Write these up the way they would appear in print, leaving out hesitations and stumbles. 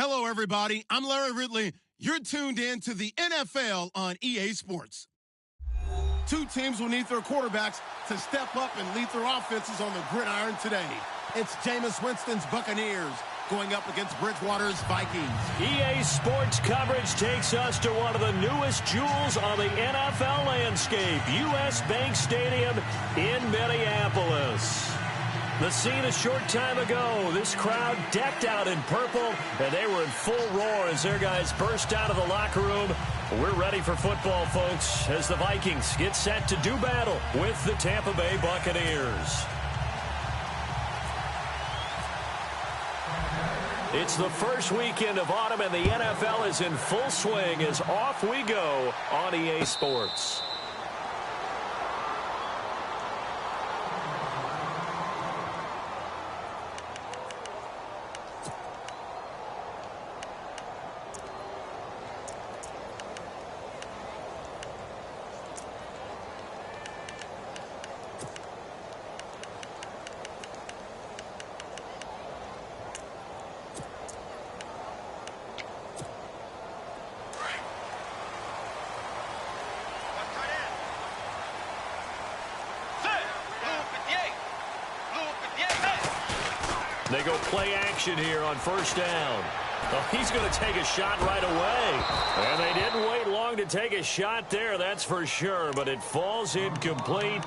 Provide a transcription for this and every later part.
Hello, everybody. I'm Larry Ridley. You're tuned in to the NFL on EA Sports. Two teams will need their quarterbacks to step up and lead their offenses on the gridiron today. It's Jameis Winston's Buccaneers going up against Bridgewater's Vikings. EA Sports coverage takes us to one of the newest jewels on the NFL landscape, U.S. Bank Stadium in Minneapolis. The scene a short time ago, this crowd decked out in purple, and they were in full roar as their guys burst out of the locker room. We're ready for football, folks, as the Vikings get set to do battle with the Tampa Bay Buccaneers. It's the first weekend of autumn, and the NFL is in full swing as off we go on EA Sports. They go play action here on first down. Oh, he's going to take a shot right away. And they didn't wait long to take a shot there, that's for sure. But it falls incomplete,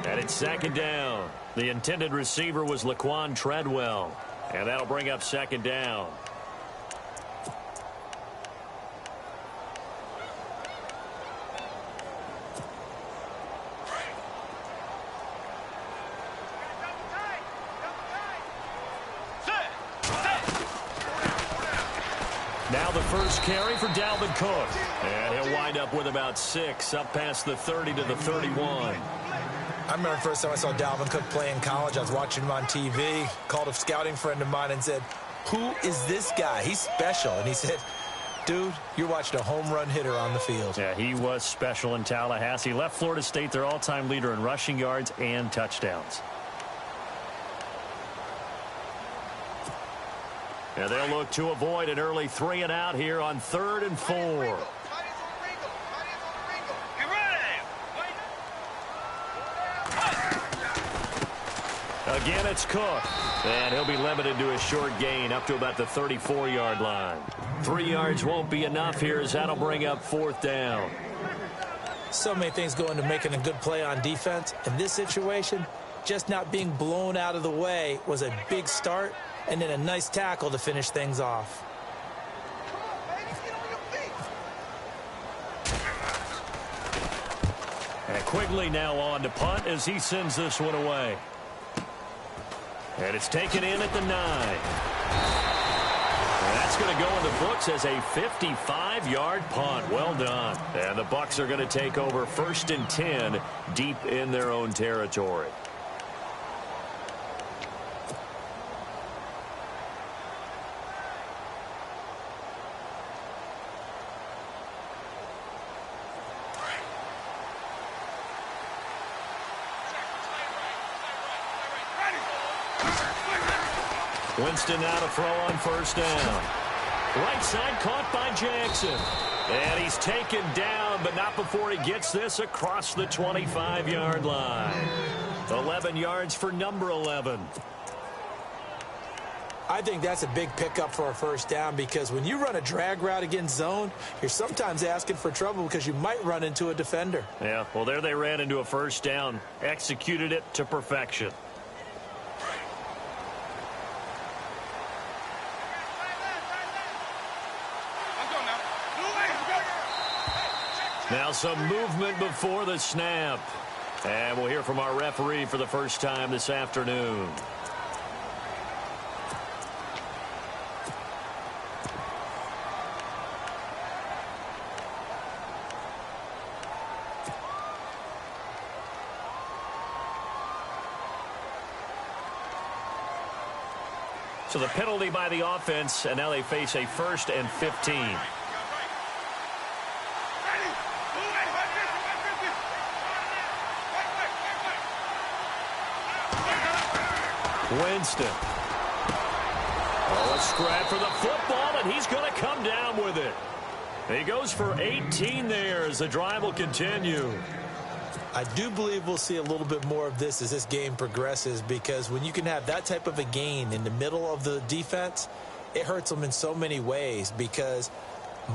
and it's second down. The intended receiver was Laquan Treadwell. And that'll bring up second down. Now the first carry for Dalvin Cook. And he'll wind up with about 6, up past the 30 to the 31. I remember the first time I saw Dalvin Cook play in college. I was watching him on TV, called a scouting friend of mine and said, "Who is this guy? He's special." And he said, "Dude, you're watching a home run hitter on the field." Yeah, he was special in Tallahassee. Left Florida State their all-time leader in rushing yards and touchdowns. And they'll look to avoid an early 3 and out here on 3rd and 4. Again, it's Cook. And he'll be limited to a short gain up to about the 34-yard line. 3 yards won't be enough here as that'll bring up 4th down. So many things go into making a good play on defense. In this situation, just not being blown out of the way was a big start. And then a nice tackle to finish things off. And Quigley now on to punt as he sends this one away. And it's taken in at the 9. And that's going to go in the books as a 55-yard punt. Well done. And the Bucs are going to take over 1st and 10 deep in their own territory. Winston now to throw on first down. Right side caught by Jackson. And he's taken down, but not before he gets this across the 25-yard line. 11 yards for number 11. I think that's a big pickup for a first down because when you run a drag route against zone, you're sometimes asking for trouble because you might run into a defender. Yeah, well, there they ran into a first down. Executed it to perfection. Now some movement before the snap. And we'll hear from our referee for the first time this afternoon. So the penalty by the offense, and now they face a 1st and 15. Winston. Oh, a scrap for the football, and he's going to come down with it. He goes for 18 there as the drive will continue. I do believe we'll see a little bit more of this as this game progresses, because when you can have that type of a gain in the middle of the defense, it hurts them in so many ways, because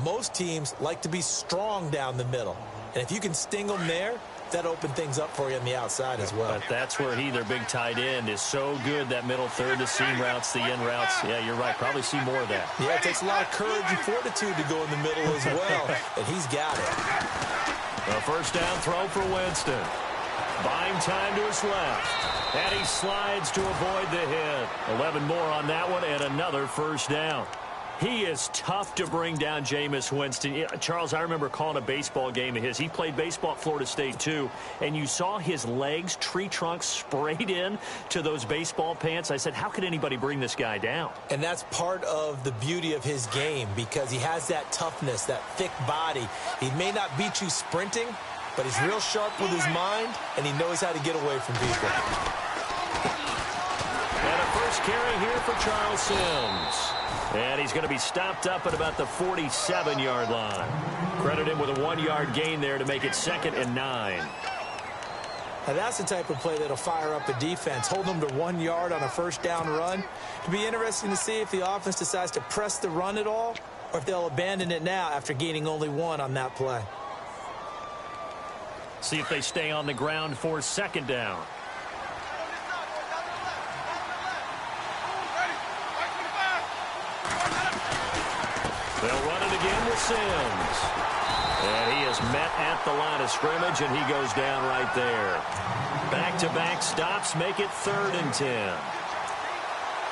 most teams like to be strong down the middle. And if you can sting them there, that opened things up for you on the outside as well. But that's where their big tight end, is so good, that middle third, the seam routes, the in routes. Yeah, you're right. Probably see more of that. Yeah, it takes a lot of courage and fortitude to go in the middle as well, and he's got it. A first down throw for Winston. Buying time to his left. And he slides to avoid the hit. 11 more on that one, and another first down. He is tough to bring down, Jameis Winston. Yeah, Charles, I remember calling a baseball game of his. He played baseball at Florida State, too. And you saw his legs, tree trunks sprayed in to those baseball pants. I said, how could anybody bring this guy down? And that's part of the beauty of his game, because he has that toughness, that thick body. He may not beat you sprinting, but he's real sharp with his mind, and he knows how to get away from people. And a first carry here for Charles Sims. And he's going to be stopped up at about the 47-yard line. Credit him with a 1-yard gain there to make it 2nd and 9. Now that's the type of play that'll fire up a defense. Hold them to 1 yard on a first down run. It'll be interesting to see if the offense decides to press the run at all, or if they'll abandon it now after gaining only 1 on that play. See if they stay on the ground for 2nd down. They'll run it again with Sims. And he is met at the line of scrimmage, and he goes down right there. Back-to-back stops make it 3rd and 10.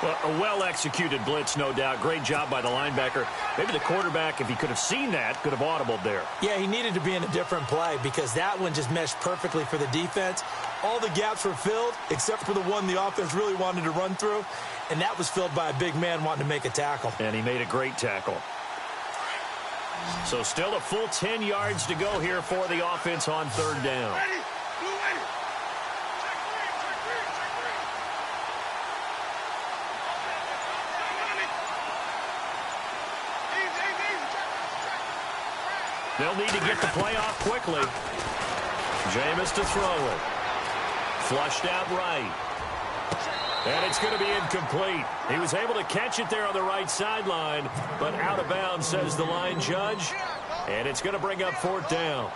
Well, a well-executed blitz, no doubt. Great job by the linebacker. Maybe the quarterback, if he could have seen that, could have audibled there. Yeah, he needed to be in a different play, because that one just meshed perfectly for the defense. All the gaps were filled, except for the one the offense really wanted to run through, and that was filled by a big man wanting to make a tackle. And he made a great tackle. So still a full 10 yards to go here for the offense on 3rd down. They'll need to get the play off quickly. Jameis to throw it. Flushed out right. And it's going to be incomplete. He was able to catch it there on the right sideline, but out of bounds, says the line judge. And it's going to bring up 4th down.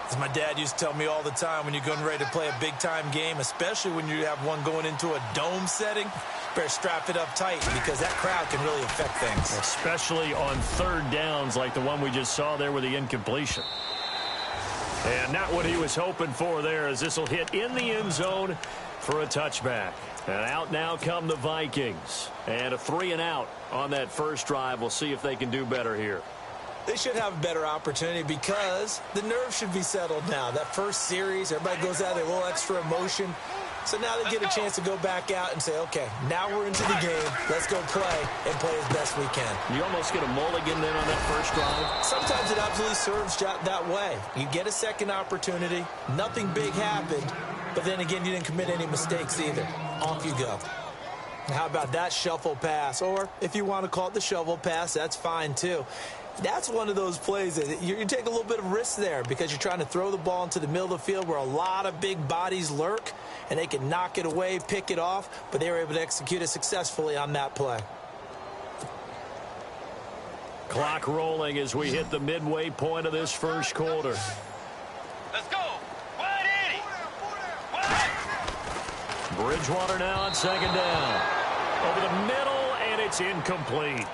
As my dad used to tell me all the time, when you're getting ready to play a big-time game, especially when you have one going into a dome setting, better strap it up tight, because that crowd can really affect things. Especially on 3rd downs like the one we just saw there with the incompletion. And not what he was hoping for there, as this will hit in the end zone for a touchback. And out now come the Vikings. And a 3-and-out on that first drive. We'll see if they can do better here. They should have a better opportunity, because the nerves should be settled now. That first series, everybody goes out there, a little extra emotion. So now they get a chance to go back out and say, okay, now we're into the game. Let's go play and play as best we can. You almost get a mulligan then on that first drive. Sometimes it absolutely serves that way. You get a second opportunity. Nothing big happened. But then again, you didn't commit any mistakes either. Off you go. How about that shuffle pass? Or if you want to call it the shovel pass, that's fine too. That's one of those plays that you take a little bit of risk there, because you're trying to throw the ball into the middle of the field where a lot of big bodies lurk, and they can knock it away, pick it off, but they were able to execute it successfully on that play. Clock rolling as we hit the midway point of this first quarter. Let's go. 180. Bridgewater now on 2nd down. Over the middle, and it's incomplete.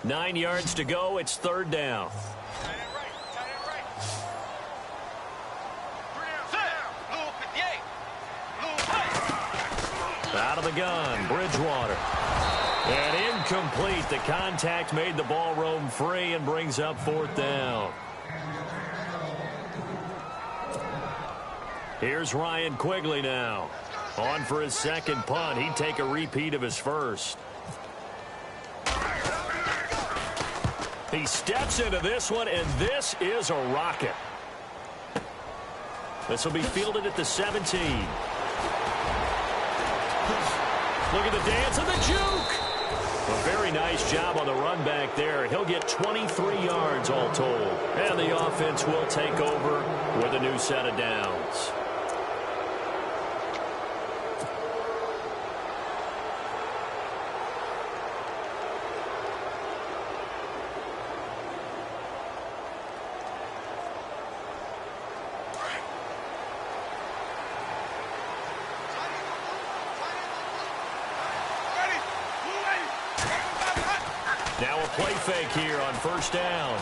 Nine yards to go. It's 3rd down. Out of the gun, Bridgewater. And incomplete. The contact made the ball roam free and brings up 4th down. Here's Ryan Quigley now. On for his second punt. He'd take a repeat of his first. He steps into this one, and this is a rocket. This will be fielded at the 17. Look at the dance and the juke. A very nice job on the run back there. He'll get 23 yards all told. And the offense will take over with a new set of downs. Now a play fake here on first down.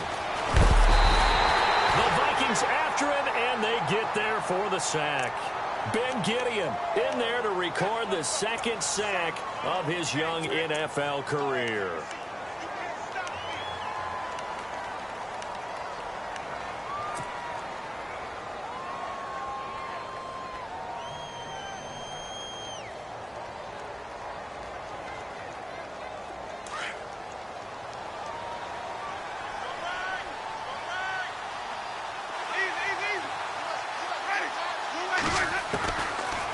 The Vikings after him, and they get there for the sack. Ben Gideon in there to record the second sack of his young NFL career.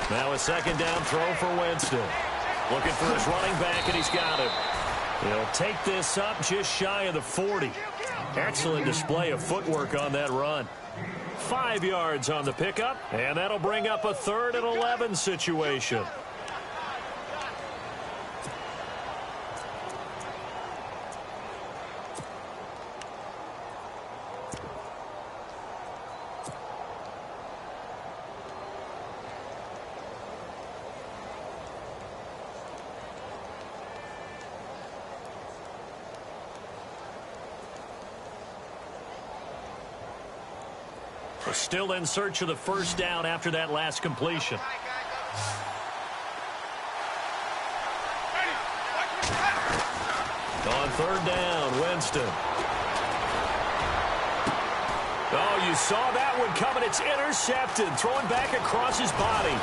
Now a second down throw for Winston. Looking for his running back, and he's got it. He'll take this up just shy of the 40. Excellent display of footwork on that run. 5 yards on the pickup, and that'll bring up a 3rd and 11 situation. Still in search of the first down after that last completion. On 3rd down, Winston. Oh, you saw that one coming. It's intercepted. Thrown back across his body.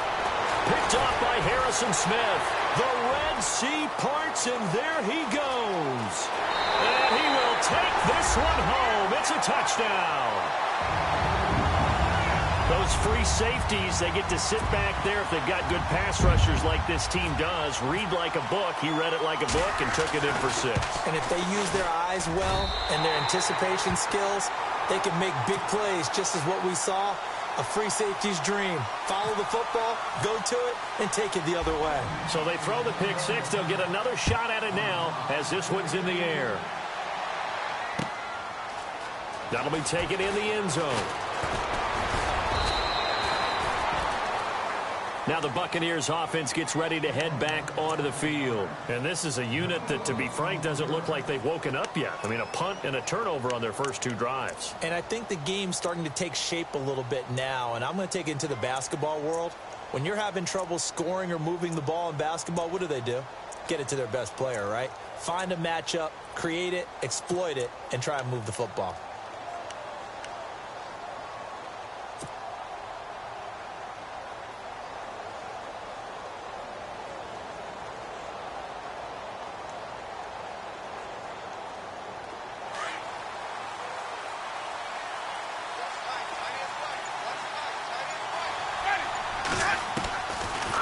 Picked off by Harrison Smith. The Red Sea parts, and there he goes. And he will take this one home. It's a touchdown. Those free safeties, they get to sit back there if they've got good pass rushers like this team does. Read like a book. He read it like a book and took it in for 6. And if they use their eyes well and their anticipation skills, they can make big plays, just as what we saw. A free safety's dream. Follow the football, go to it, and take it the other way. So they throw the pick 6. They'll get another shot at it now as this one's in the air. That'll be taken in the end zone. Now the Buccaneers offense gets ready to head back onto the field. And this is a unit that, to be frank, doesn't look like they've woken up yet. I mean, a punt and a turnover on their first 2 drives. And I think the game's starting to take shape a little bit now. And I'm going to take it into the basketball world. When you're having trouble scoring or moving the ball in basketball, what do? Get it to their best player, right? Find a matchup, create it, exploit it, and try and move the football.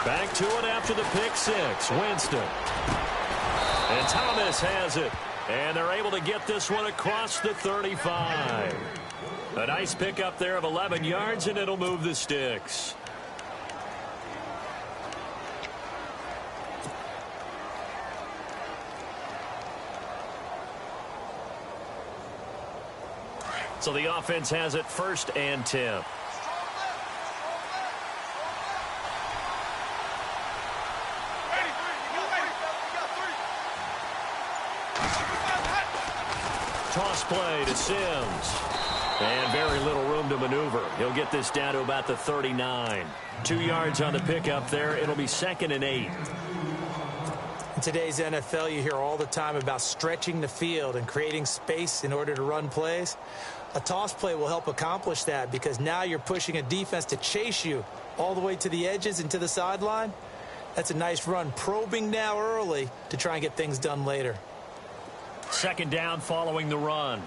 Back to it after the pick 6. Winston. And Thomas has it. And they're able to get this one across the 35. A nice pickup there of 11 yards, and it'll move the sticks. So the offense has it 1st and 10. Toss play to Sims. And very little room to maneuver. He'll get this down to about the 39. 2 yards on the pickup there. It'll be 2nd and 8. In today's NFL, you hear all the time about stretching the field and creating space in order to run plays. A toss play will help accomplish that because now you're pushing a defense to chase you all the way to the edges and to the sideline. That's a nice run, probing now early to try and get things done later. Second down following the run.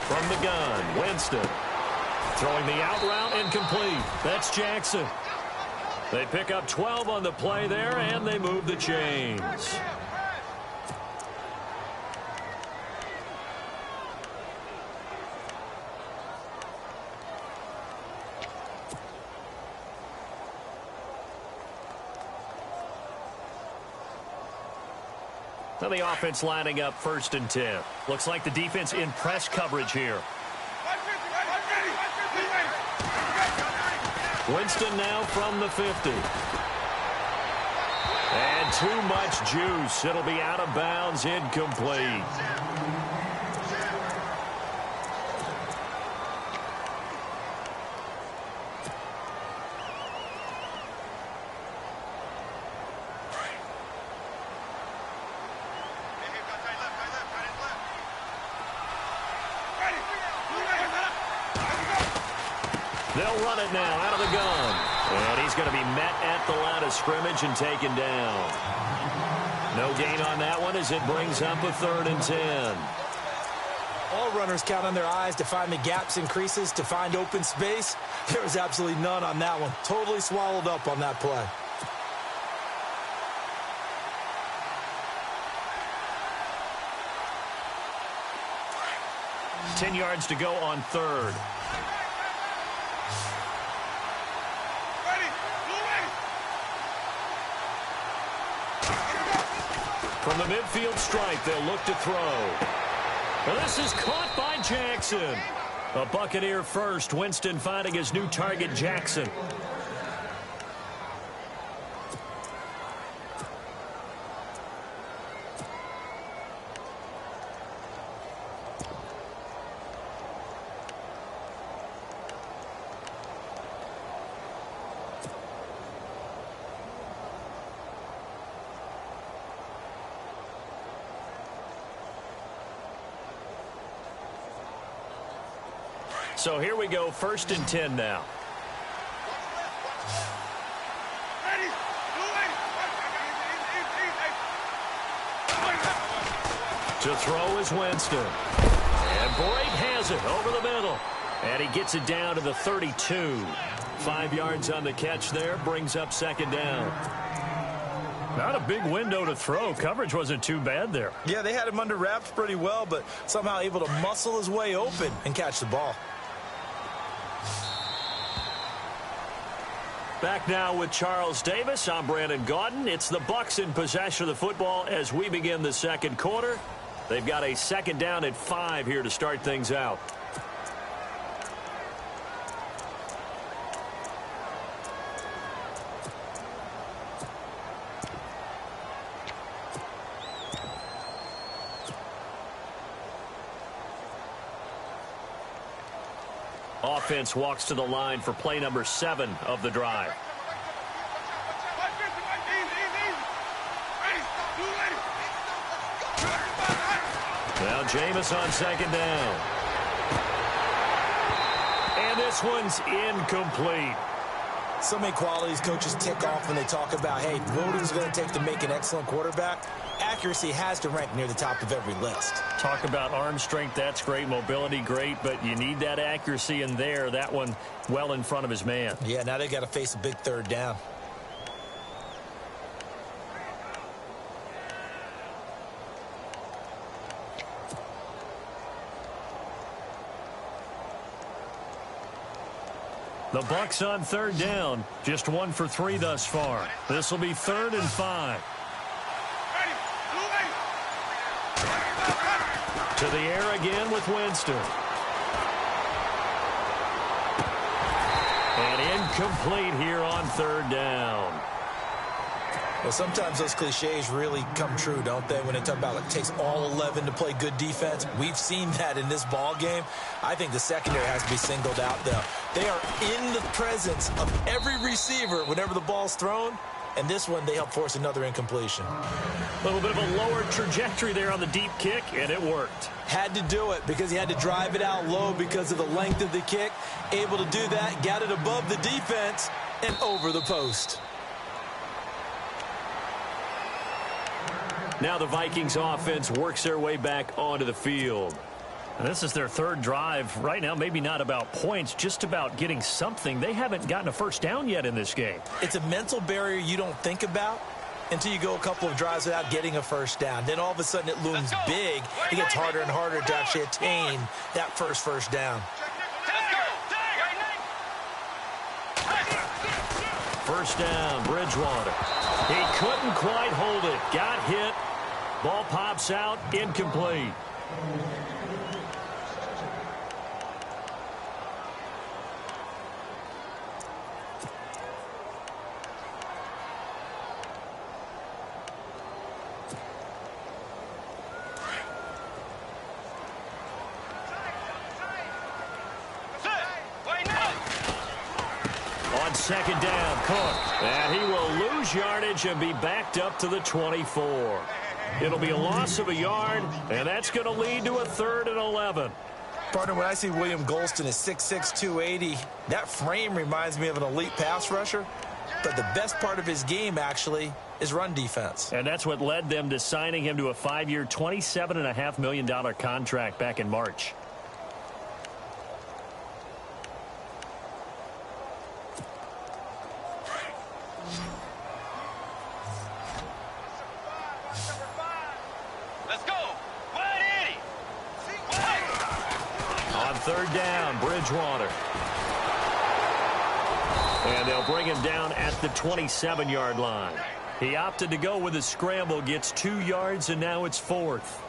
From the gun, Winston. Throwing the out route incomplete. That's Jackson. They pick up 12 on the play there, and they move the chains. Now the offense lining up 1st and 10. Looks like the defense in press coverage here. Winston now from the 50. And too much juice. It'll be out of bounds, incomplete. They'll run it now out of the gun. And he's going to be met at the line of scrimmage and taken down. No gain on that one as it brings up a 3rd and 10. All runners count on their eyes to find the gaps and creases, to find open space. There was absolutely none on that one. Totally swallowed up on that play. Ten yards to go on 3rd. From the midfield stripe, they'll look to throw. Well, this is caught by Jackson. A Buccaneer first. Winston finding his new target, Jackson. So here we go, 1st and 10 now. To throw is Winston. And Blake has it over the middle. And he gets it down to the 32. 5 yards on the catch there, brings up 2nd down. Not a big window to throw. Coverage wasn't too bad there. Yeah, they had him under wraps pretty well, but somehow able to muscle his way open and catch the ball. Back now with Charles Davis. I'm Brandon Gaudin. It's the Bucs in possession of the football as we begin the 2nd quarter. They've got a 2nd down at 5 here to start things out. Offense walks to the line for play number 7 of the drive. Now Jameis on 2nd down. And this one's incomplete. So many qualities coaches tick off when they talk about, hey, what is it going to take to make an excellent quarterback? Accuracy has to rank near the top of every list. Talk about arm strength, that's great. Mobility, great, but you need that accuracy in there. That one well in front of his man. Yeah, now they got to face a big 3rd down. The Bucs on 3rd down. Just 1 for 3 thus far. This will be 3rd and 5. To the air again with Winston. And incomplete here on 3rd down. Well, sometimes those cliches really come true, don't they? When they talk about it takes all 11 to play good defense. We've seen that in this ball game. I think the secondary has to be singled out, though. They are in the presence of every receiver whenever the ball's thrown, and this one they help force another incompletion. A little bit of a lower trajectory there on the deep kick, and it worked. Had to do it because he had to drive it out low because of the length of the kick. Able to do that, got it above the defense and over the post. Now the Vikings offense works their way back onto the field. And this is their third drive. Right now, maybe not about points, just about getting something. They haven't gotten a first down yet in this game. It's a mental barrier you don't think about until you go a couple of drives without getting a first down. Then all of a sudden it looms big. It gets harder and harder to actually attain that first down. First down, Bridgewater. He couldn't quite hold it. Got hit. Ball pops out, incomplete. Second down, Cook. And he will lose yardage and be backed up to the 24. It'll be a loss of a yard, and that's going to lead to a 3rd and 11. Partner, when I see William Golston at 6'6", 280, that frame reminds me of an elite pass rusher. But the best part of his game, actually, is run defense. And that's what led them to signing him to a 5-year, $27.5 million contract back in March. Third down, Bridgewater. And they'll bring him down at the 27-yard line. He opted to go with a scramble, gets 2 yards, and now it's 4th.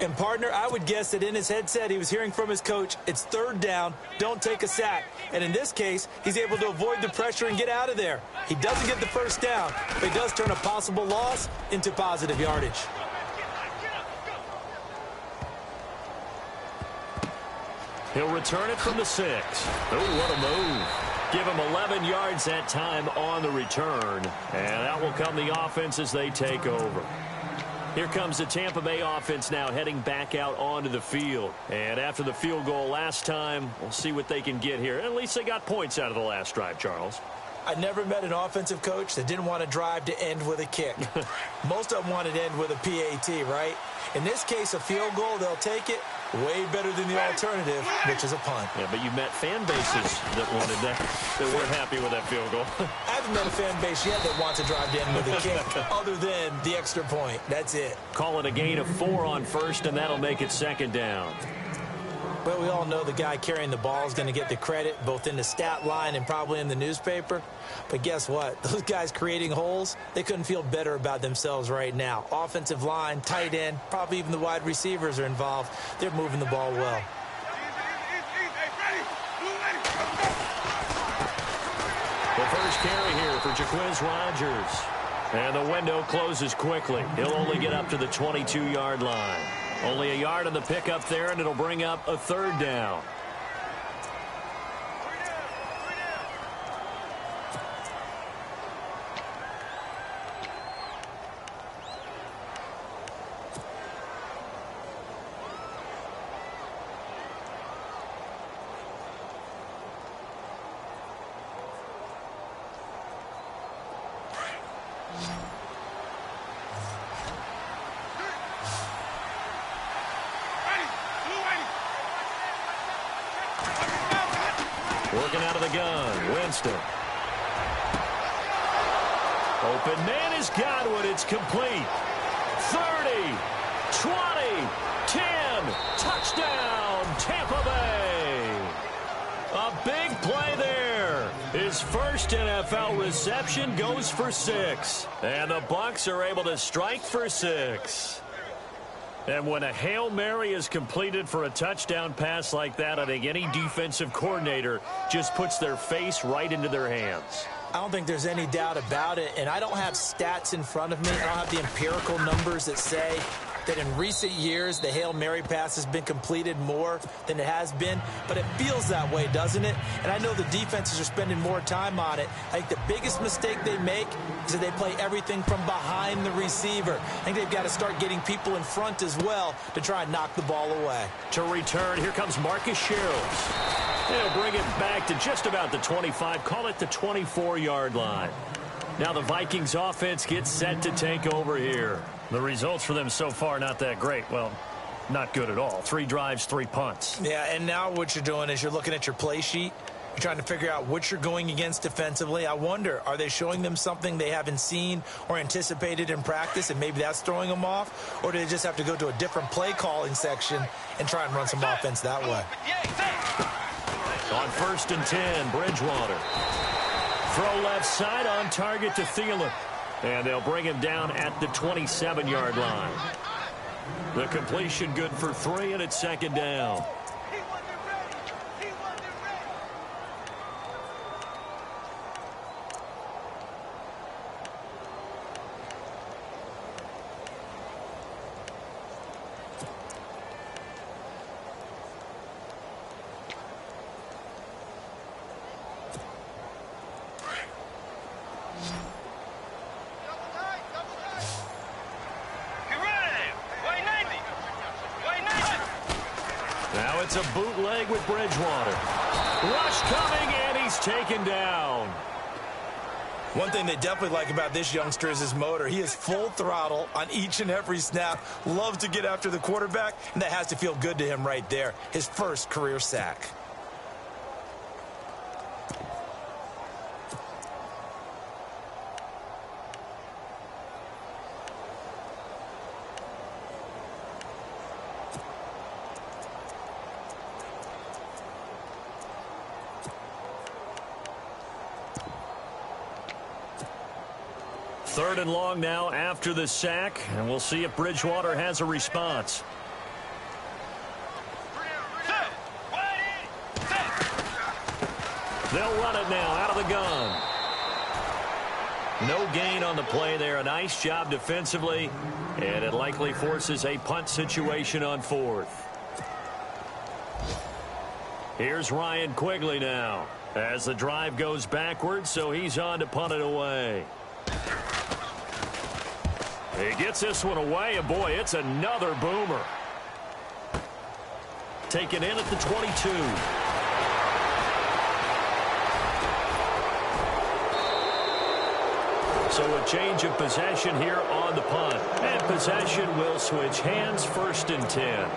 And, partner, I would guess that in his headset he was hearing from his coach, it's 3rd down, don't take a sack. And in this case, he's able to avoid the pressure and get out of there. He doesn't get the first down, but he does turn a possible loss into positive yardage. He'll return it from the 6. Oh, what a move. Give him 11 yards that time on the return. And that will come the offense as they take over. Here comes the Tampa Bay offense now heading back out onto the field. And after the field goal last time, we'll see what they can get here. At least they got points out of the last drive, Charles. I never met an offensive coach that didn't want to drive to end with a kick. Most of them wanted to end with a PAT, right? In this case, a field goal, they'll take it. Way better than the alternative, which is a punt. Yeah, but you met fan bases that wanted that, that weren't happy with that field goal. I haven't met a fan base yet that wants to drive to end with a kick other than the extra point. That's it. Call it a gain of 4 on first, and that'll make it 2nd down. Well, we all know the guy carrying the ball is going to get the credit, both in the stat line and probably in the newspaper. But guess what? Those guys creating holes, they couldn't feel better about themselves right now. Offensive line, tight end, probably even the wide receivers are involved. They're moving the ball well. The first carry here for Jaquiz Rodgers. And the window closes quickly. He'll only get up to the 22-yard line. Only a yard on the pickup there, and it'll bring up a 3rd down. Working out of the gun, Winston. Open man has got one. It's complete. 30, 20, 10. Touchdown, Tampa Bay. A big play there. His first NFL reception goes for 6. And the Bucs are able to strike for 6. And when a Hail Mary is completed for a touchdown pass like that, I think any defensive coordinator just puts their face right into their hands. I don't think there's any doubt about it, and I don't have stats in front of me. I don't have the empirical numbers that say that in recent years the Hail Mary pass has been completed more than it has been, but it feels that way, doesn't it? And I know the defenses are spending more time on it. I think the biggest mistake they make is that they play everything from behind the receiver. I think they've got to start getting people in front as well to try and knock the ball away. To return, here comes Marcus Sherrills. They'll bring it back to just about the 25, call it the 24-yard line. Now the Vikings offense gets set to take over here. The results for them so far not that great. Well, not good at all. 3 drives, 3 punts. Yeah, and now what you're doing is you're looking at your play sheet. You're trying to figure out what you're going against defensively. I wonder, are they showing them something they haven't seen or anticipated in practice, and maybe that's throwing them off? Or do they just have to go to a different play calling section and try and run some offense that way? On 1st and 10, Bridgewater. Throw left side on target to Thielen. And they'll bring him down at the 27-yard line. The completion good for 3, and it's 2nd down. Now it's a bootleg with Bridgewater. Rush coming, and he's taken down. One thing they definitely like about this youngster is his motor. He is full throttle on each and every snap. Loves to get after the quarterback, and that has to feel good to him right there. His first career sack. Third and long now after the sack, and we'll see if Bridgewater has a response. They'll run it now out of the gun. No gain on the play there. A nice job defensively, and it likely forces a punt situation on 4th. Here's Ryan Quigley now as the drive goes backwards, so he's on to punt it away. He gets this one away, and boy, it's another boomer. Taken in at the 22. So a change of possession here on the punt. And possession will switch hands, 1st and 10.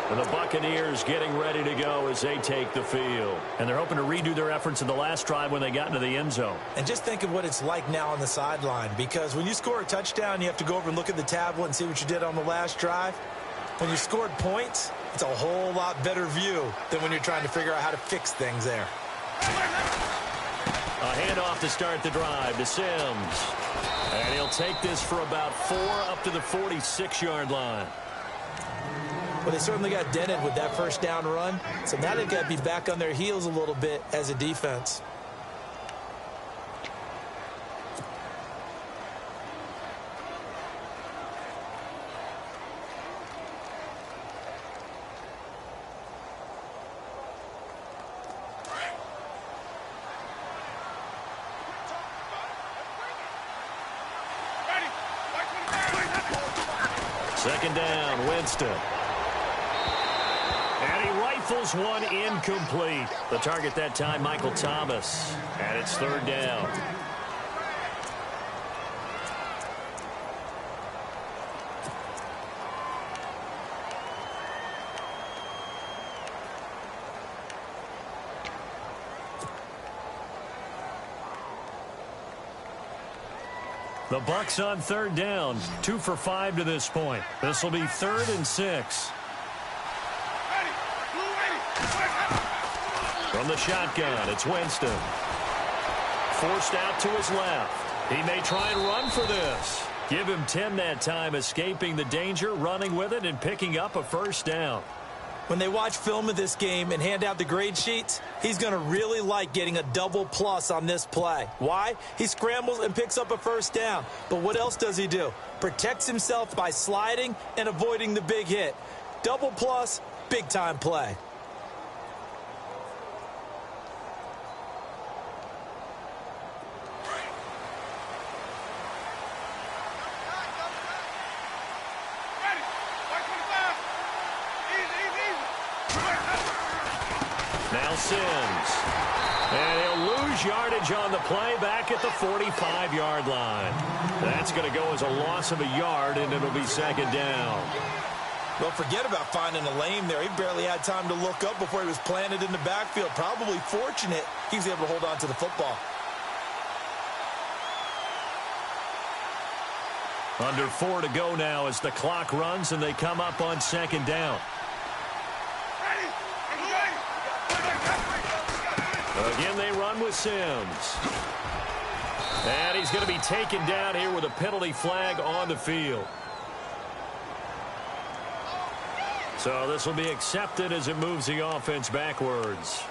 And the Buccaneers getting ready to go as they take the field. And they're hoping to redo their efforts in the last drive when they got into the end zone. And just think of what it's like now on the sideline, because when you score a touchdown, you have to go over and look at the tablet and see what you did on the last drive. When you scored points, it's a whole lot better view than when you're trying to figure out how to fix things there. A handoff to start the drive to Sims. And he'll take this for about 4 up to the 46-yard line. Well, they certainly got dented with that first down run, so now they've got to be back on their heels a little bit as a defense. Second down, Winston. And he rifles one incomplete. The target that time, Michael Thomas. And it's 3rd down. The Bucs on 3rd down. 2 for 5 to this point. This will be 3rd and 6. From the shotgun, it's Winston. Forced out to his left. He may try and run for this. Give him 10 that time, escaping the danger, running with it, and picking up a 1st down. When they watch film of this game and hand out the grade sheets, he's going to really like getting a double plus on this play. Why? He scrambles and picks up a first down. But what else does he do? Protects himself by sliding and avoiding the big hit. Double plus, big-time play. Now Sims. And he'll lose yardage on the play back at the 45-yard line. That's going to go as a loss of a yard, and it'll be second down. Well, forget about finding a lane there. He barely had time to look up before he was planted in the backfield. Probably fortunate he was able to hold on to the football. Under 4 to go now as the clock runs and they come up on second down. Again, they run with Sims. And he's going to be taken down here with a penalty flag on the field. So this will be accepted as it moves the offense backwards.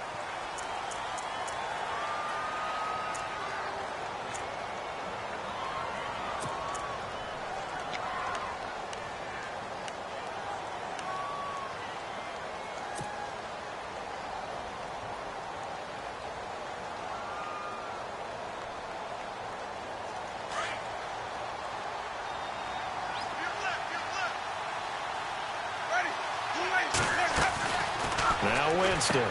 Now Winston.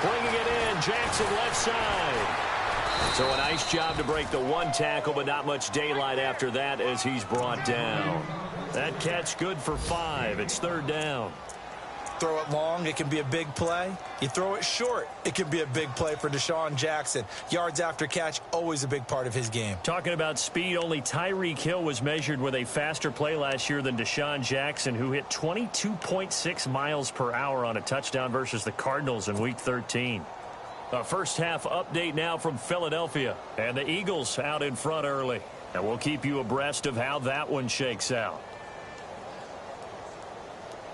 Bringing it in. Jackson left side. So a nice job to break the one tackle, but not much daylight after that as he's brought down. That catch good for 5. It's third down. Throw it long, it can be a big play. You throw it short, it can be a big play for Deshaun Jackson. Yards after catch, always a big part of his game. Talking about speed, only Tyreek Hill was measured with a faster play last year than Deshaun Jackson, who hit 22.6 miles per hour on a touchdown versus the Cardinals in Week 13. A first half update now from Philadelphia. And the Eagles out in front early. And we'll keep you abreast of how that one shakes out.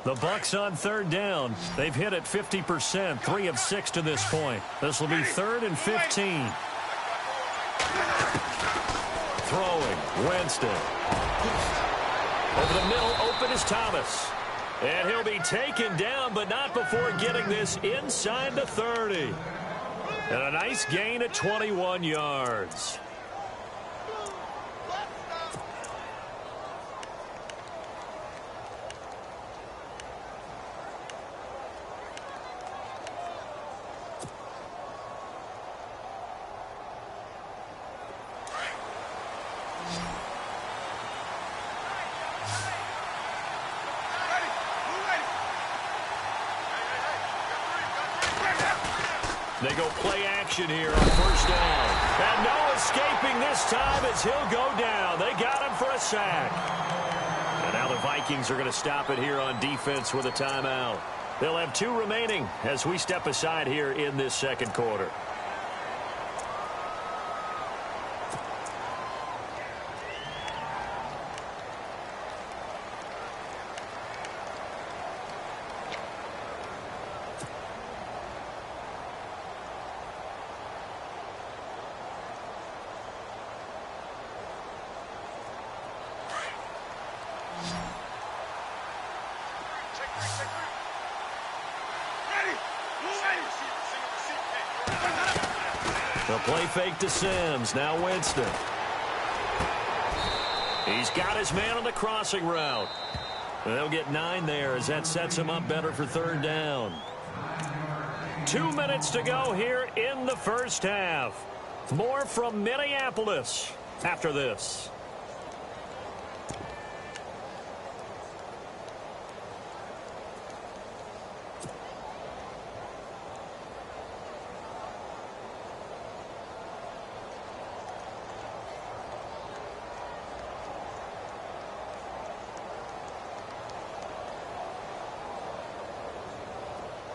The Bucs on third down. They've hit it 50%, 3 of 6 to this point. This will be 3rd and 15. Throwing, Winston. Over the middle, open is Thomas. And he'll be taken down, but not before getting this inside the 30. And a nice gain at 21 yards. They go play action here on first down. And no escaping this time as he'll go down. They got him for a sack. And now the Vikings are going to stop it here on defense with a timeout. They'll have 2 remaining as we step aside here in this second quarter. The play fake to Sims. Now Winston. He's got his man on the crossing route. They'll get 9 there as that sets him up better for third down. 2 minutes to go here in the first half. More from Minneapolis after this.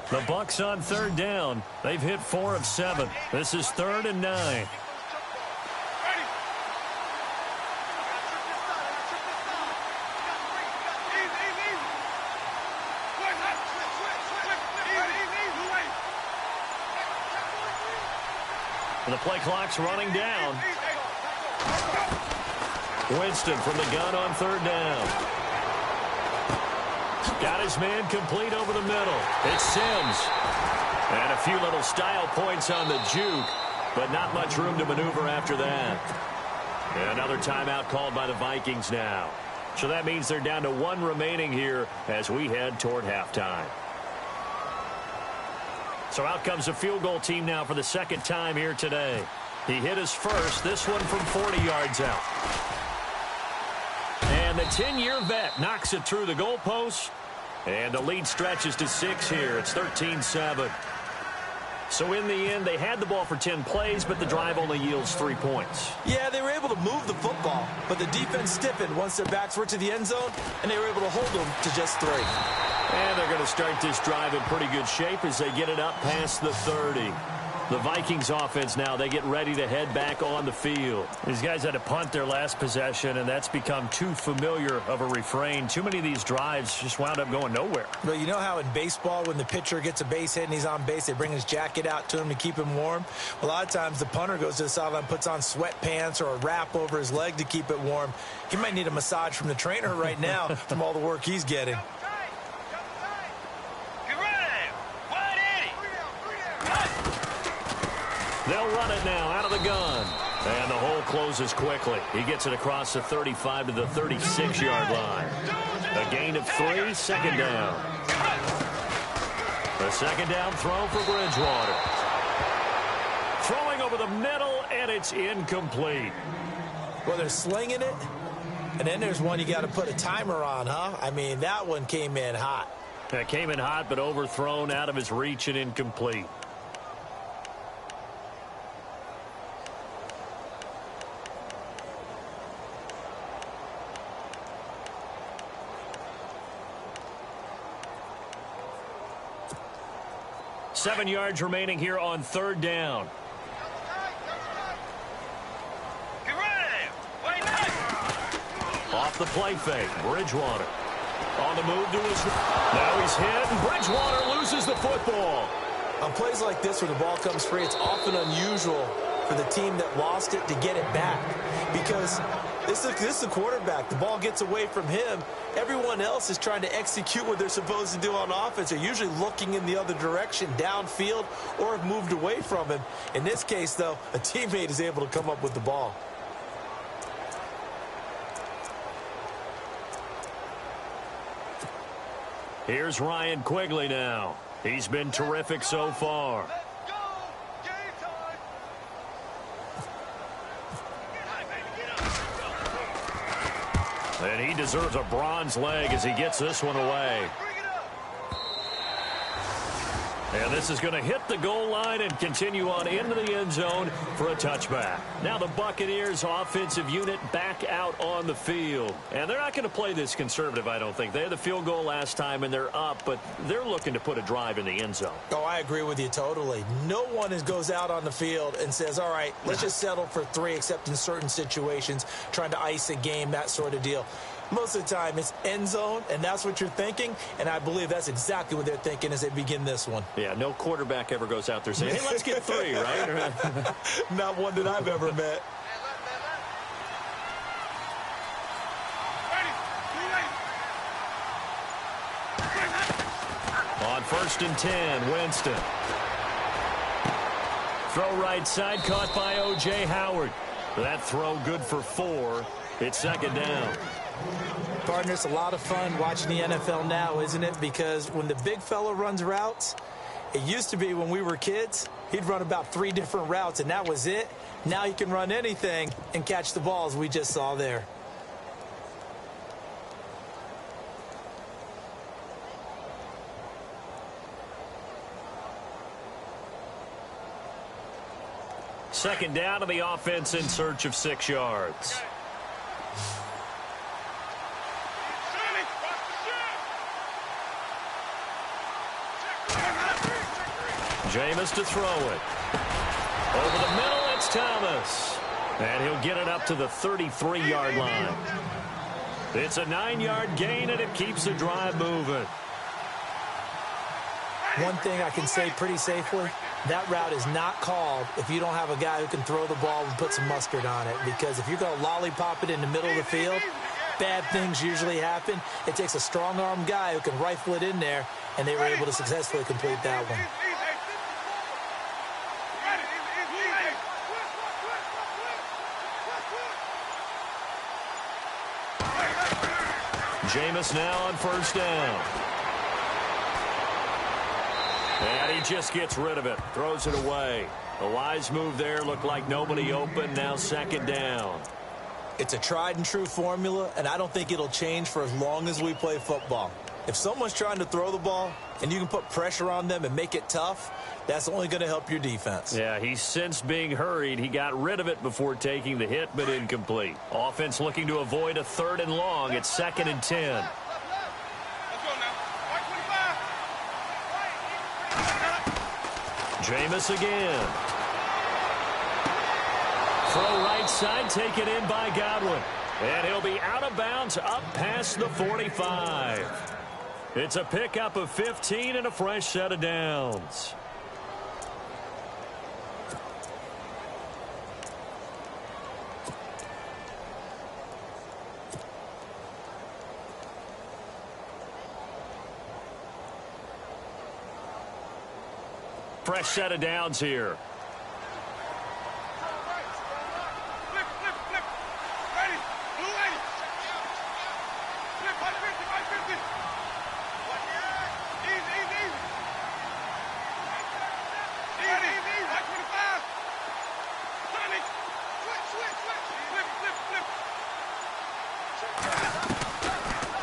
The Bucs on third down. They've hit 4 of 7. This is 3rd and 9. And the play clock's running down. Winston from the gun on third down. Got his man complete over the middle. It's Sims. And a few little style points on the juke, but not much room to maneuver after that. And another timeout called by the Vikings now. So that means they're down to one remaining here as we head toward halftime. So out comes the field goal team now for the second time here today. He hit his first, this one from 40 yards out. And the 10-year vet knocks it through the goalpost. And the lead stretches to 6 here. It's 13-7. So in the end, they had the ball for 10 plays, but the drive only yields 3 points. Yeah, they were able to move the football, but the defense stiffened once their backs were to the end zone, and they were able to hold them to just 3. And they're going to start this drive in pretty good shape as they get it up past the 30. The Vikings offense now, they get ready to head back on the field. These guys had to punt their last possession, and that's become too familiar of a refrain. Too many of these drives just wound up going nowhere. Well, you know how in baseball when the pitcher gets a base hit and he's on base, they bring his jacket out to him to keep him warm? A lot of times the punter goes to the sideline, puts on sweatpants or a wrap over his leg to keep it warm. He might need a massage from the trainer right now from all the work he's getting. They'll run it now out of the gun. And the hole closes quickly. He gets it across the 35 to the 36-yard line. A gain of 3, second down. The second down throw for Bridgewater. Throwing over the middle, and it's incomplete. Well, they're slinging it, and then there's one you got to put a timer on, huh? I mean, that one came in hot. That came in hot, but overthrown out of his reach and incomplete. Seven yards remaining here on third down. Off the play fake, Bridgewater. On the move to his... Now he's hit, and Bridgewater loses the football. On plays like this where the ball comes free, it's often unusual for the team that lost it to get it back. Because this is the quarterback. The ball gets away from him. Everyone else is trying to execute what they're supposed to do on offense. They're usually looking in the other direction, downfield, or have moved away from him. In this case, though, a teammate is able to come up with the ball. Here's Ryan Quigley now. He's been terrific so far. And he deserves a bronze leg as he gets this one away. And this is going to hit the goal line and continue on into the end zone for a touchback. Now the Buccaneers offensive unit back out on the field. And they're not going to play this conservative, I don't think. They had the field goal last time and they're up, but they're looking to put a drive in the end zone. Oh, I agree with you totally. No one goes out on the field and says, all right, let's just settle for 3, except in certain situations, trying to ice a game, that sort of deal. Most of the time, it's end zone, and that's what you're thinking, and I believe that's exactly what they're thinking as they begin this one. Yeah, no quarterback ever goes out there saying, hey, let's get 3, right? Not one that I've ever met. On 1st and 10, Winston. Throw right side, caught by O.J. Howard. That throw good for 4. It's second down. Partner, it's a lot of fun watching the NFL now, isn't it? Because when the big fella runs routes, it used to be when we were kids, he'd run about 3 different routes, and that was it. Now he can run anything and catch the balls we just saw there. Second down to the offense in search of 6 yards. Jameis to throw it. Over the middle, it's Thomas. And he'll get it up to the 33-yard line. It's a 9-yard gain, and it keeps the drive moving. One thing I can say pretty safely, That route is not called if you don't have a guy who can throw the ball and put some mustard on it, because if you're going to lollipop it in the middle of the field, bad things usually happen. It takes a strong-arm guy who can rifle it in there, and they were able to successfully complete that one. Jameis now on first down. And he just gets rid of it, throws it away. A wise move there, looked like nobody open, now second down. It's a tried-and-true formula, and I don't think it'll change for as long as we play football. If someone's trying to throw the ball and you can put pressure on them and make it tough, that's only going to help your defense. Yeah, he's since being hurried. He got rid of it before taking the hit, but incomplete. Offense looking to avoid a 3rd and long. It's 2nd and 10. Jameis again. Throw right side, taken in by Godwin. And he'll be out of bounds up past the 45. It's a pickup of 15 and a fresh set of downs. Fresh set of downs here.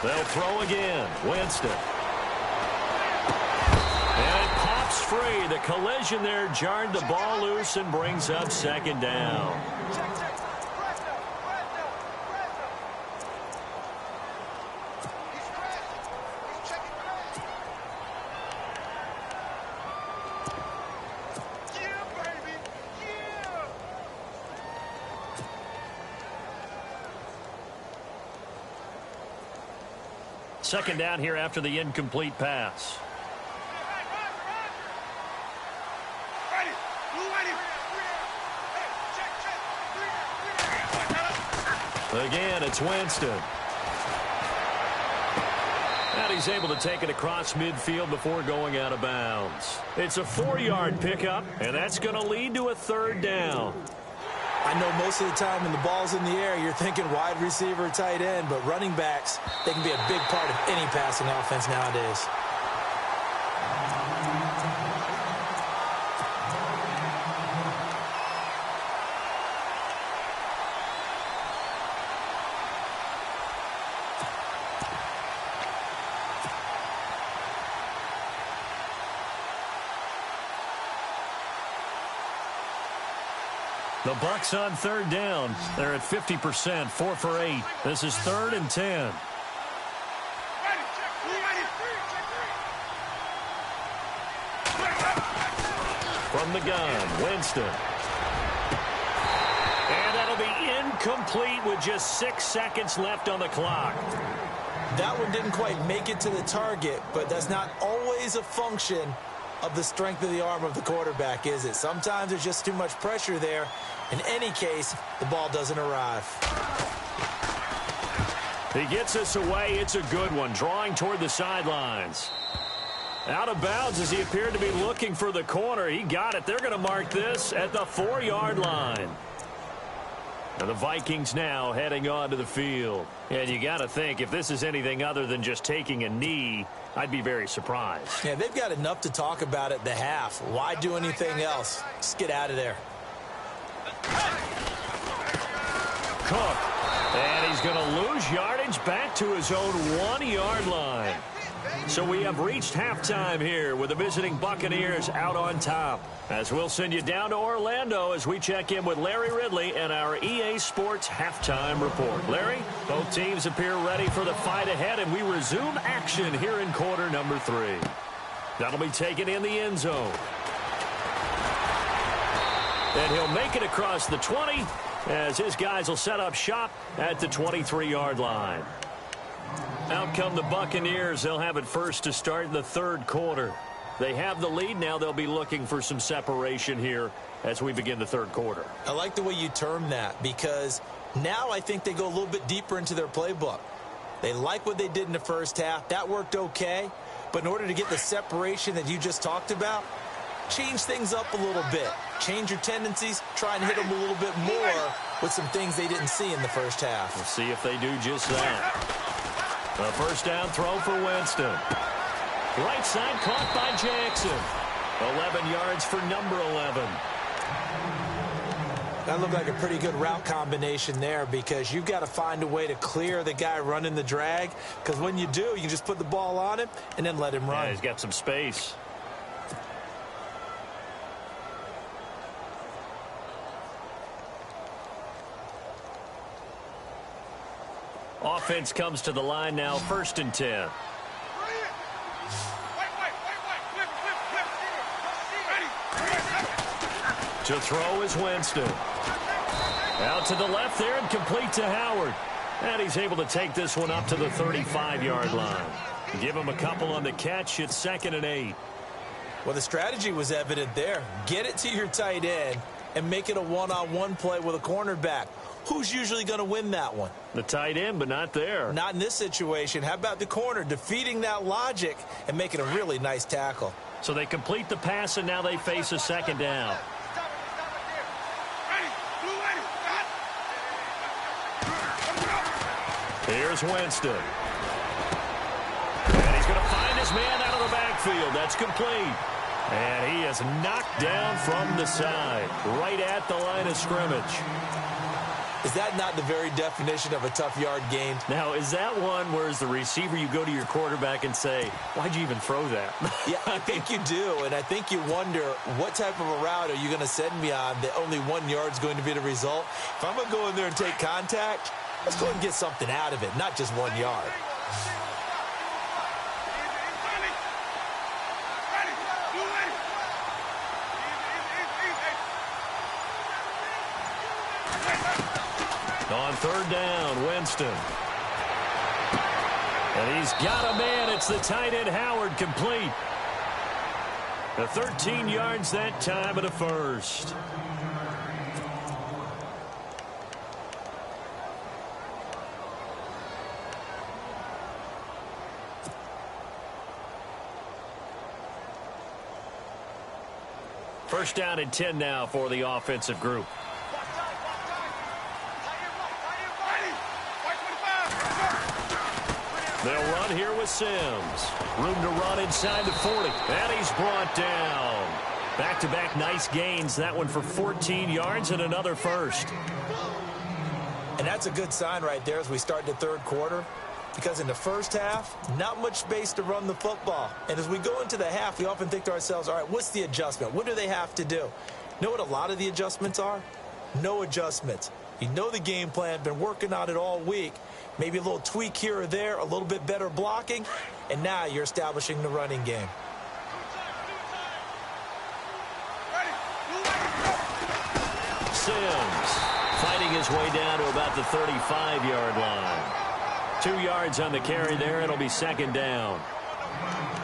They'll throw again. Winston. And it pops free. The collision there jarred the ball loose and brings up second down. Second down here after the incomplete pass. Again, it's Winston. And he's able to take it across midfield before going out of bounds. It's a 4-yard pickup, and that's going to lead to a 3rd down. I know most of the time when the ball's in the air, you're thinking wide receiver, tight end, but running backs, they can be a big part of any passing offense nowadays. The Bucs on 3rd down. They're at 50%, 4 for 8. This is 3rd and 10. From the gun, Winston. And that'll be incomplete with just 6 seconds left on the clock. That one didn't quite make it to the target, but that's not always a function of the strength of the arm of the quarterback, is it? Sometimes there's just too much pressure there. In any case, the ball doesn't arrive. He gets us away. It's a good one, drawing toward the sidelines. Out of bounds as he appeared to be looking for the corner. He got it. They're going to mark this at the 4-yard line. And the Vikings now heading onto the field. And you got to think, if this is anything other than just taking a knee, I'd be very surprised. Yeah, they've got enough to talk about at the half. Why do anything else? Just get out of there. Cook. And he's going to lose yardage back to his own 1-yard line. So we have reached halftime here with the visiting Buccaneers out on top. As we'll send you down to Orlando as we check in with Larry Ridley and our EA Sports halftime report. Larry, both teams appear ready for the fight ahead, and we resume action here in quarter number 3. That'll be taken in the end zone. And he'll make it across the 20 as his guys will set up shop at the 23-yard line. Out come the Buccaneers. They'll have it first to start the 3rd quarter. They have the lead. Now they'll be looking for some separation here as we begin the third quarter. I like the way you term that, because now I think they go a little bit deeper into their playbook. They like what they did in the first half. That worked okay. But in order to get the separation that you just talked about, change things up a little bit. Change your tendencies. Try and hit them a little bit more with some things they didn't see in the first half. We'll see if they do just that. A first down throw for Winston. Right side caught by Jackson. 11 yards for number 11. That looked like a pretty good route combination there, because you've got to find a way to clear the guy running the drag, because when you do, you can just put the ball on him and then let him run. Yeah, he's got some space. Offense comes to the line now, 1st and 10. To throw is Winston. Out to the left there and complete to Howard. And he's able to take this one up to the 35-yard line. Give him a couple on the catch. It's 2nd and 8. Well, the strategy was evident there. Get it to your tight end and make it a one-on-one play with a cornerback. Who's usually going to win that one? The tight end, but not there. Not in this situation. How about the corner defeating that logic and making a really nice tackle? So they complete the pass, and now they face a 2nd down. Here's Winston. And he's going to find his man out of the backfield. That's complete. And he is knocked down from the side, right at the line of scrimmage. Is that not the very definition of a tough yard gain? Now, is that one where as the receiver you go to your quarterback and say, why'd you even throw that? Yeah, I think you do, and I think you wonder, what type of a route are you going to send me on that only 1 yard's going to be the result? If I'm going to go in there and take contact, let's go and get something out of it, not just 1 yard. On 3rd down, Winston. And he's got a man. It's the tight end, Howard, complete. The 13 yards that time at a first. First down and 10 now for the offensive group. They'll run here with Sims. Room to run inside the 40. And he's brought down. Back-to-back nice gains. That one for 14 yards and another first. And that's a good sign right there as we start the third quarter. Because in the first half, not much space to run the football. And as we go into the half, we often think to ourselves, all right, what's the adjustment? What do they have to do? You know what a lot of the adjustments are? No adjustments. You know the game plan, been working on it all week. Maybe a little tweak here or there, a little bit better blocking, and now you're establishing the running game. Sims fighting his way down to about the 35-yard line. 2 yards on the carry there. It'll be 2nd down.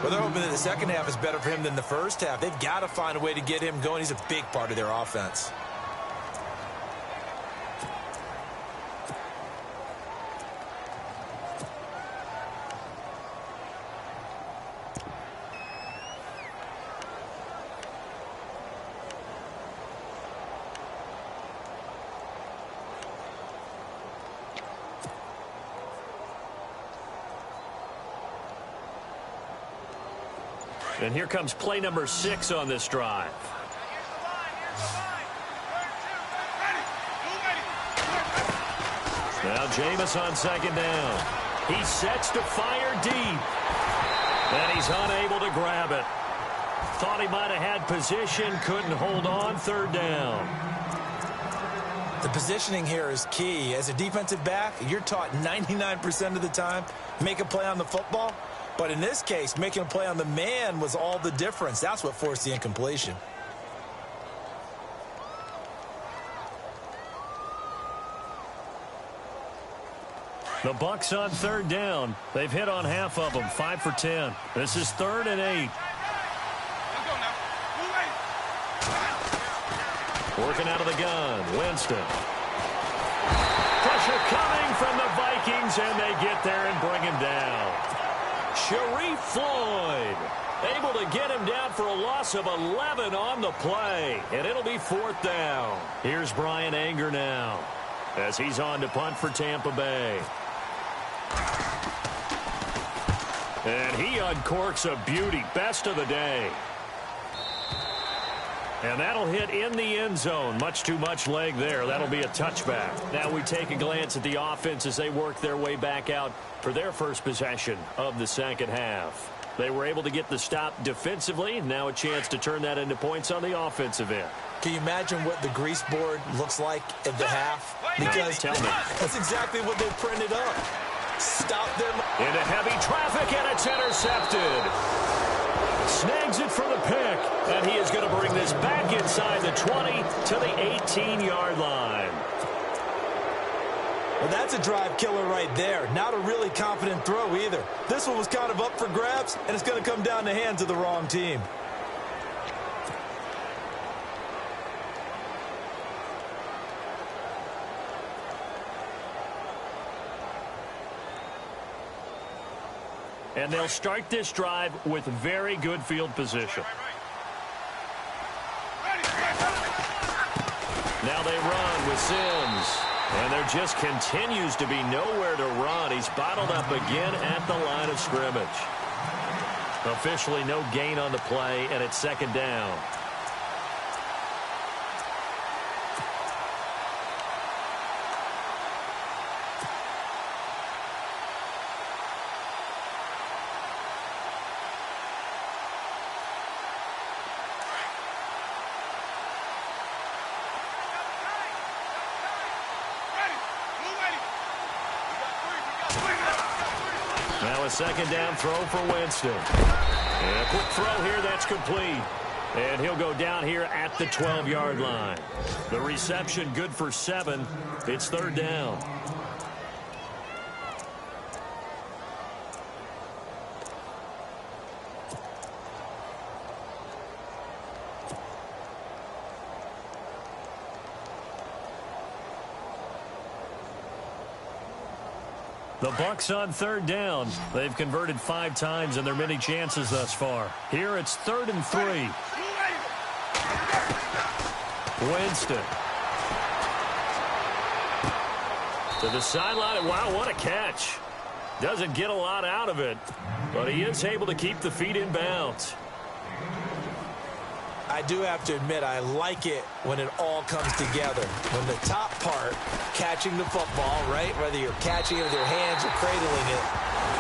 Well, they're hoping that the second half is better for him than the first half. They've got to find a way to get him going. He's a big part of their offense. And here comes play number 6 on this drive. Now Jameis on 2nd down. He sets to fire deep. And he's unable to grab it. Thought he might have had position, couldn't hold on. 3rd down. The positioning here is key. As a defensive back, you're taught 99% of the time, make a play on the football. But in this case, making a play on the man was all the difference. That's what forced the incompletion. The Bucs on 3rd down. They've hit on half of them, 5 for 10. This is 3rd and 8. Working out of the gun, Winston. Pressure coming from the Vikings, and they get there and bring him down. Sharif Floyd able to get him down for a loss of 11 on the play, and it'll be 4th down. Here's Brian Anger now as he's on to punt for Tampa Bay. And he uncorks a beauty, best of the day. And that'll hit in the end zone. Much too much leg there. That'll be a touchback. Now we take a glance at the offense as they work their way back out for their first possession of the second half. They were able to get the stop defensively. Now a chance to turn that into points on the offensive end. Can you imagine what the grease board looks like at the half? Because tell me. That's exactly what they printed up. Stop them. Into heavy traffic, and it's intercepted. Snags it for the pick, and he is going to bring this back inside the 20 to the 18-yard line. Well, that's a drive killer right there. Not a really confident throw either. This one was kind of up for grabs, and it's going to come down the hands of the wrong team. And they'll start this drive with very good field position. Now they run with Sims. And there just continues to be nowhere to run. He's bottled up again at the line of scrimmage. Officially no gain on the play, and it's 2nd down. Now a 2nd down throw for Winston. And a quick throw here, that's complete. And he'll go down here at the 12-yard line. The reception good for 7. It's 3rd down. The Bucs on 3rd down. They've converted 5 times in their many chances thus far. Here it's 3rd and 3. Winston. To the sideline. Wow, what a catch. Doesn't get a lot out of it, but he is able to keep the feet in bounds. I do have to admit, I like it when it all comes together. When the top part, catching the football, right, whether you're catching it with your hands or cradling it,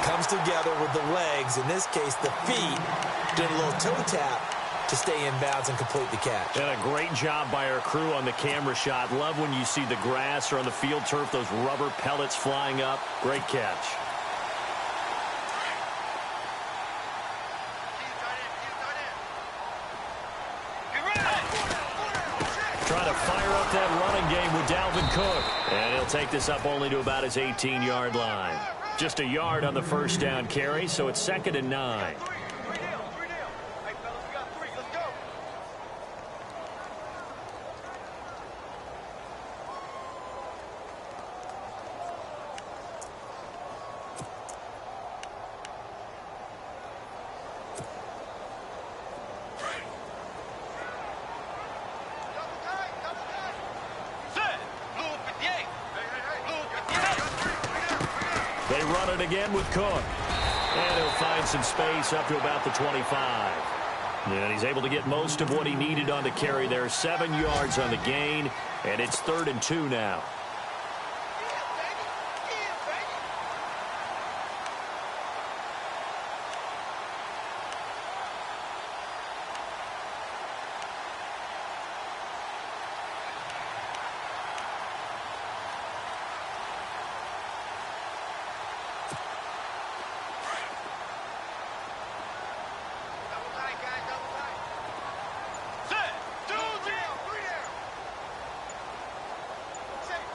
comes together with the legs, in this case the feet, doing a little toe tap to stay in bounds and complete the catch. And a great job by our crew on the camera shot. Love when you see the grass or on the field turf, those rubber pellets flying up. Great catch. Trying to fire up that running game with Dalvin Cook. And he'll take this up only to about his 18-yard line. Just a yard on the 1st down carry, so it's 2nd and 9. They run it again with Cook. And he'll find some space up to about the 25. And he's able to get most of what he needed on the carry there. 7 yards on the gain, and it's 3rd and 2 now.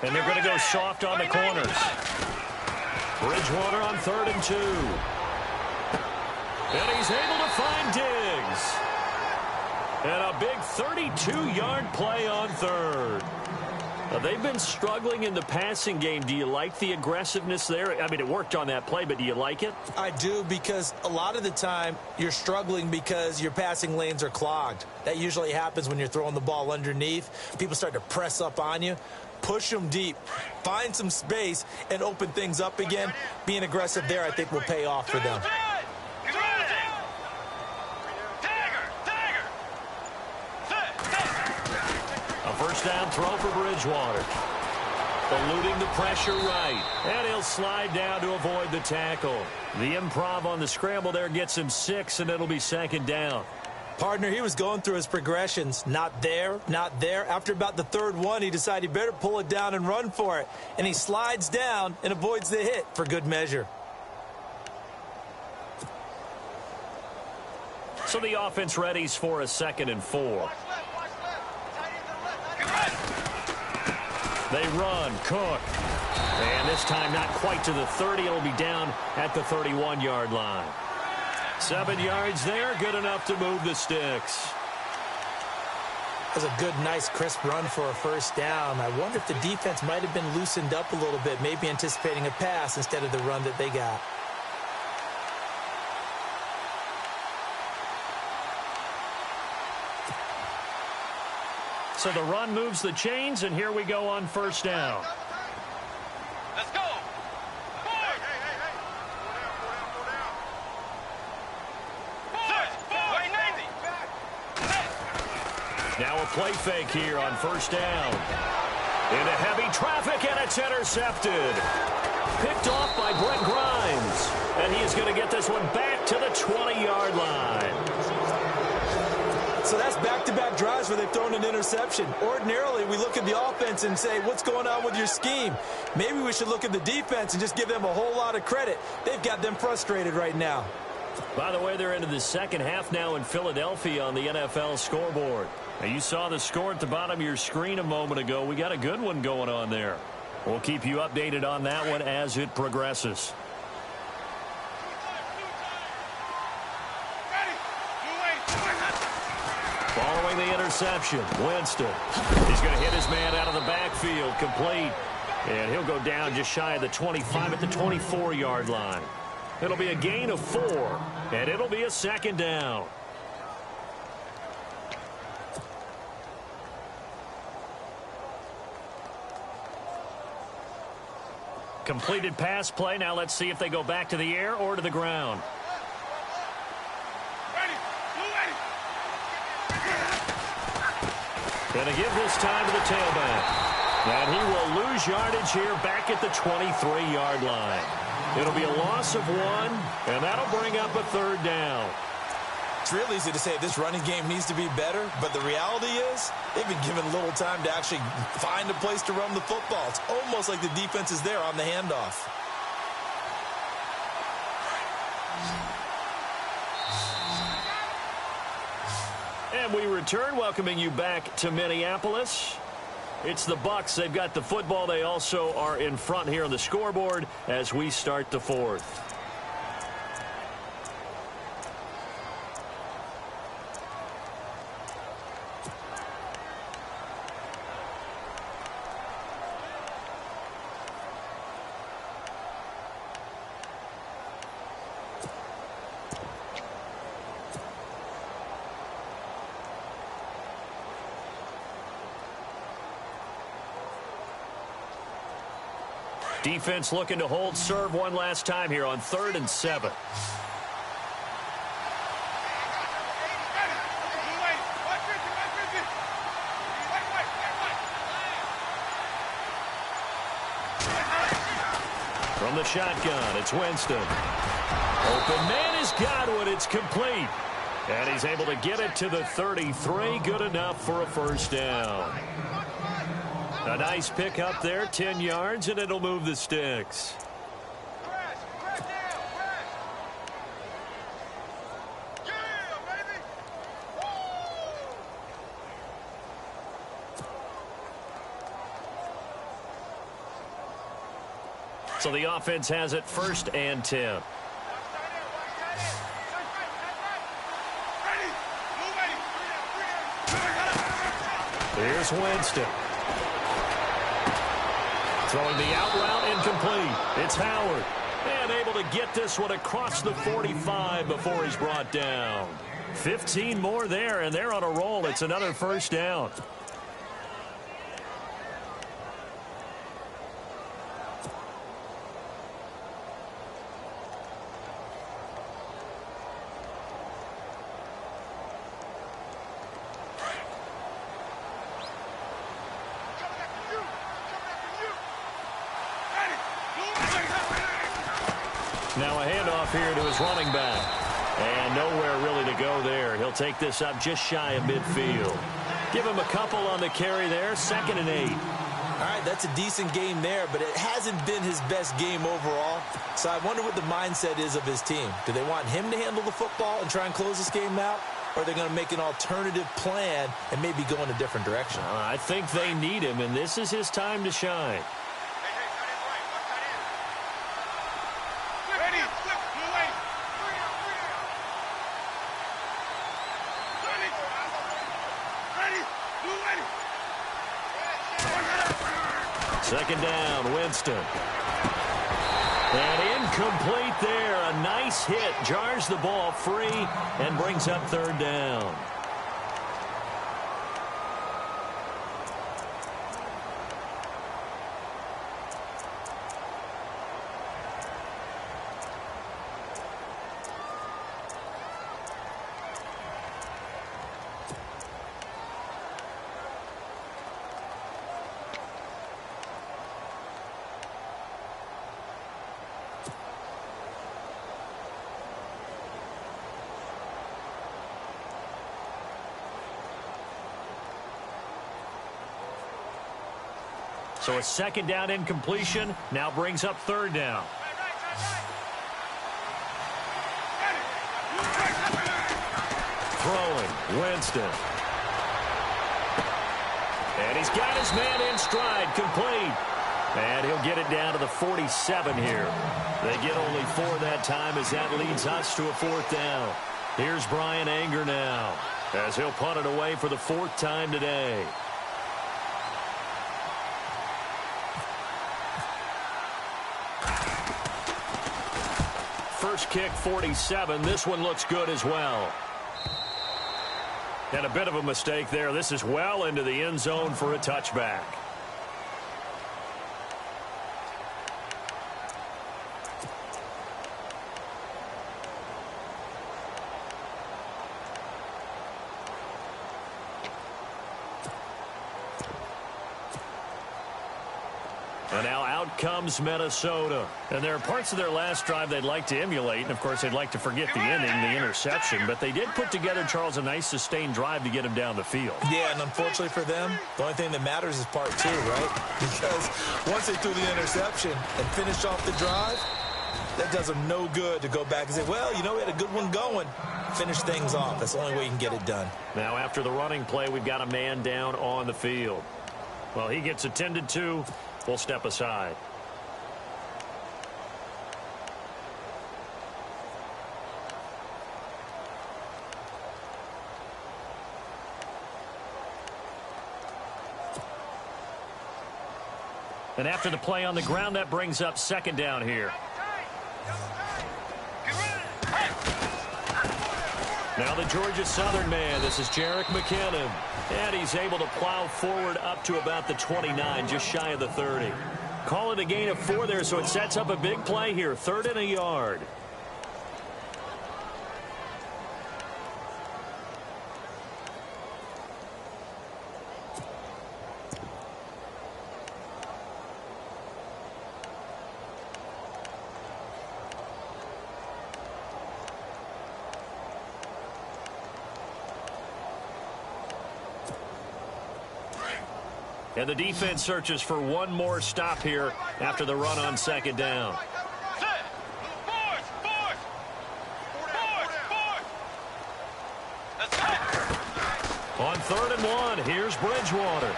And they're going to go soft on the corners. Bridgewater on 3rd and 2. And he's able to find Diggs. And a big 32-yard play on third. They've been struggling in the passing game. Do you like the aggressiveness there? I mean, it worked on that play, but do you like it? I do, because a lot of the time you're struggling because your passing lanes are clogged. That usually happens when you're throwing the ball underneath. People start to press up on you. Push them deep. Find some space and open things up again. Being aggressive there, I think, will pay off for them. First down throw for Bridgewater. Eluding the pressure right. And he'll slide down to avoid the tackle. The improv on the scramble there gets him 6, and it'll be second down. Partner, he was going through his progressions. Not there, not there. After about the third one, he decided he better pull it down and run for it. And he slides down and avoids the hit for good measure. So the offense readies for a 2nd and 4. They run, Cook. And this time not quite to the 30. It'll be down at the 31-yard line. 7 yards there, good enough to move the sticks. That's a good, nice, crisp run for a first down. I wonder if the defense might have been loosened up a little bit, maybe anticipating a pass instead of the run that they got. So the run moves the chains, and here we go on first down. Let's go. Now a play fake here on first down. Into heavy traffic, and it's intercepted. Picked off by Brent Grimes. And he is going to get this one back to the 20-yard line. So that's back-to-back drives where they've thrown an interception. Ordinarily, we look at the offense and say, what's going on with your scheme? Maybe we should look at the defense and just give them a whole lot of credit. They've got them frustrated right now. By the way, they're into the second half now in Philadelphia on the NFL scoreboard. Now, you saw the score at the bottom of your screen a moment ago. We got a good one going on there. We'll keep you updated on that one as it progresses. Following the interception, Winston. He's going to hit his man out of the backfield, complete. And he'll go down just shy of the 25 at the 24-yard line. It'll be a gain of 4, and it'll be a second down. Completed pass play. Now let's see if they go back to the air or to the ground. Going to give this time to the tailback. And he will lose yardage here back at the 23-yard line. It'll be a loss of 1, and that'll bring up a third down. It's real easy to say this running game needs to be better, but the reality is they've been given little time to actually find a place to run the football. It's almost like the defense is there on the handoff. And we return, welcoming you back to Minneapolis. It's the Bucs. They've got the football. They also are in front here on the scoreboard as we start the fourth. Defense looking to hold serve one last time here on 3rd and 7. From the shotgun, it's Winston. Open man is Godwin. It's complete. And he's able to get it to the 33. Good enough for a first down. A nice pick up there, 10 yards, and it'll move the sticks. So the offense has it 1st and 10. Here's Winston. Throwing the out route incomplete. It's Howard. And able to get this one across the 45 before he's brought down. 15 more there, and they're on a roll. It's another first down. Now a handoff here to his running back. And nowhere really to go there. He'll take this up just shy of midfield. Give him a couple on the carry there. 2nd and 8. All right, that's a decent game there, but it hasn't been his best game overall. So I wonder what the mindset is of his team. Do they want him to handle the football and try and close this game out? Or are they going to make an alternative plan and maybe go in a different direction? I think they need him, and this is his time to shine. Second down, Winston. And incomplete there. A nice hit. Jars the ball free and brings up 3rd down. So a 2nd down incompletion now brings up 3rd down. Throwing, Winston. And he's got his man in stride, complete. And he'll get it down to the 47 here. They get only 4 that time as that leads us to a 4th down. Here's Brian Anger now as he'll punt it away for the 4th time today. First kick, 47. This one looks good as well. And a bit of a mistake there. This is well into the end zone for a touchback. And now out comes Minnesota. And there are parts of their last drive they'd like to emulate. And, of course, they'd like to forget the ending, the interception. But they did put together, Charles, a nice sustained drive to get him down the field. Yeah, and unfortunately for them, the only thing that matters is part 2, right? Because once they threw the interception and finished off the drive, that does them no good to go back and say, well, you know, we had a good one going. Finish things off. That's the only way you can get it done. Now, after the running play, we've got a man down on the field. Well, he gets attended to. We'll step aside. And after the play on the ground, that brings up 2nd down here. Now the Georgia Southern man. This is Jerick McKinnon. And he's able to plow forward up to about the 29, just shy of the 30. Call it a gain of 4 there, so it sets up a big play here. 3rd and a yard. And the defense searches for one more stop here after the run on 2nd down. On 3rd and 1, here's Bridgewater.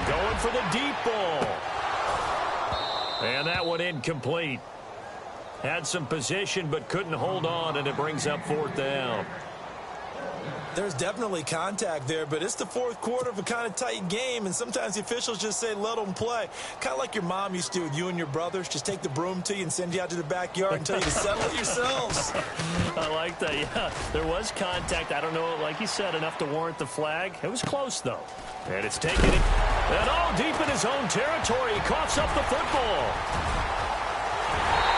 Going for the deep ball. And that one incomplete. Had some position but couldn't hold on, and it brings up 4th down. There's definitely contact there, but it's the fourth quarter of a kind of tight game, and sometimes the officials just say, let them play. Kind of like your mom used to do with you and your brothers. Just take the broom to you and send you out to the backyard and tell you to settle it yourselves. I like that, yeah. There was contact. I don't know, like you said, enough to warrant the flag. It was close, though. And it's taken it. And all deep in his own territory. He coughs up the football.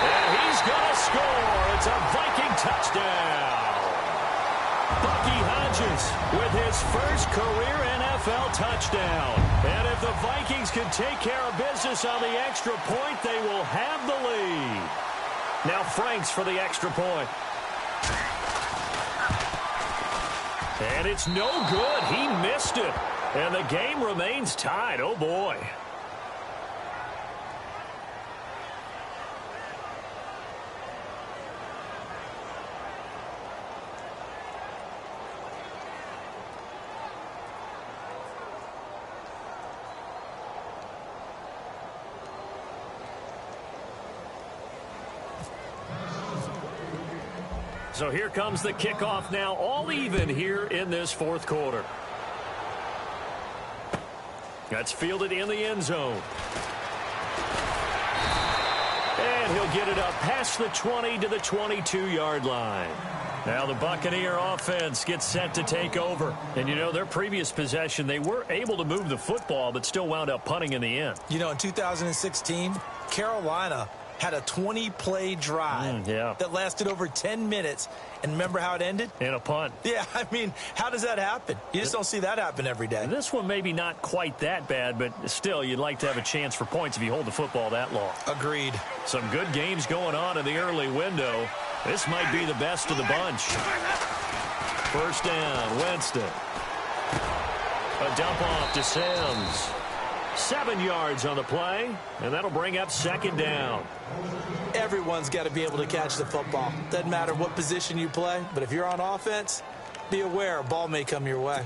And he's going to score. It's a Viking touchdown. Bucky Hodges with his first career NFL touchdown. And if the Vikings can take care of business on the extra point, they will have the lead. Now Franks for the extra point. And it's no good. He missed it. And the game remains tied. Oh, boy. So here comes the kickoff now, all even here in this fourth quarter. That's fielded in the end zone. And he'll get it up past the 20 to the 22-yard line. Now the Buccaneer offense gets set to take over. And, you know, their previous possession, they were able to move the football, but still wound up punting in the end. You know, in 2016, Carolina had a 20-play drive that lasted over 10 minutes. And remember how it ended? In a punt. Yeah, I mean, how does that happen? You just don't see that happen every day. This one maybe not quite that bad, but still, you'd like to have a chance for points if you hold the football that long. Agreed. Some good games going on in the early window. This might be the best of the bunch. First down, Winston. A dump off to Sims. 7 yards on the play, and that'll bring up second down. Everyone's got to be able to catch the football. Doesn't matter what position you play, but if you're on offense, be aware a ball may come your way.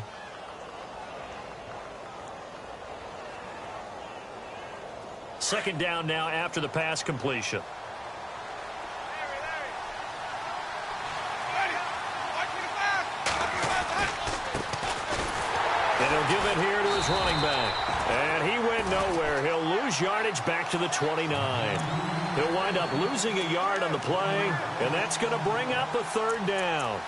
Second down now after the pass completion. And he'll give it here to his running back. And he went nowhere. He'll lose yardage back to the 29. He'll wind up losing a yard on the play, and that's going to bring up a third down.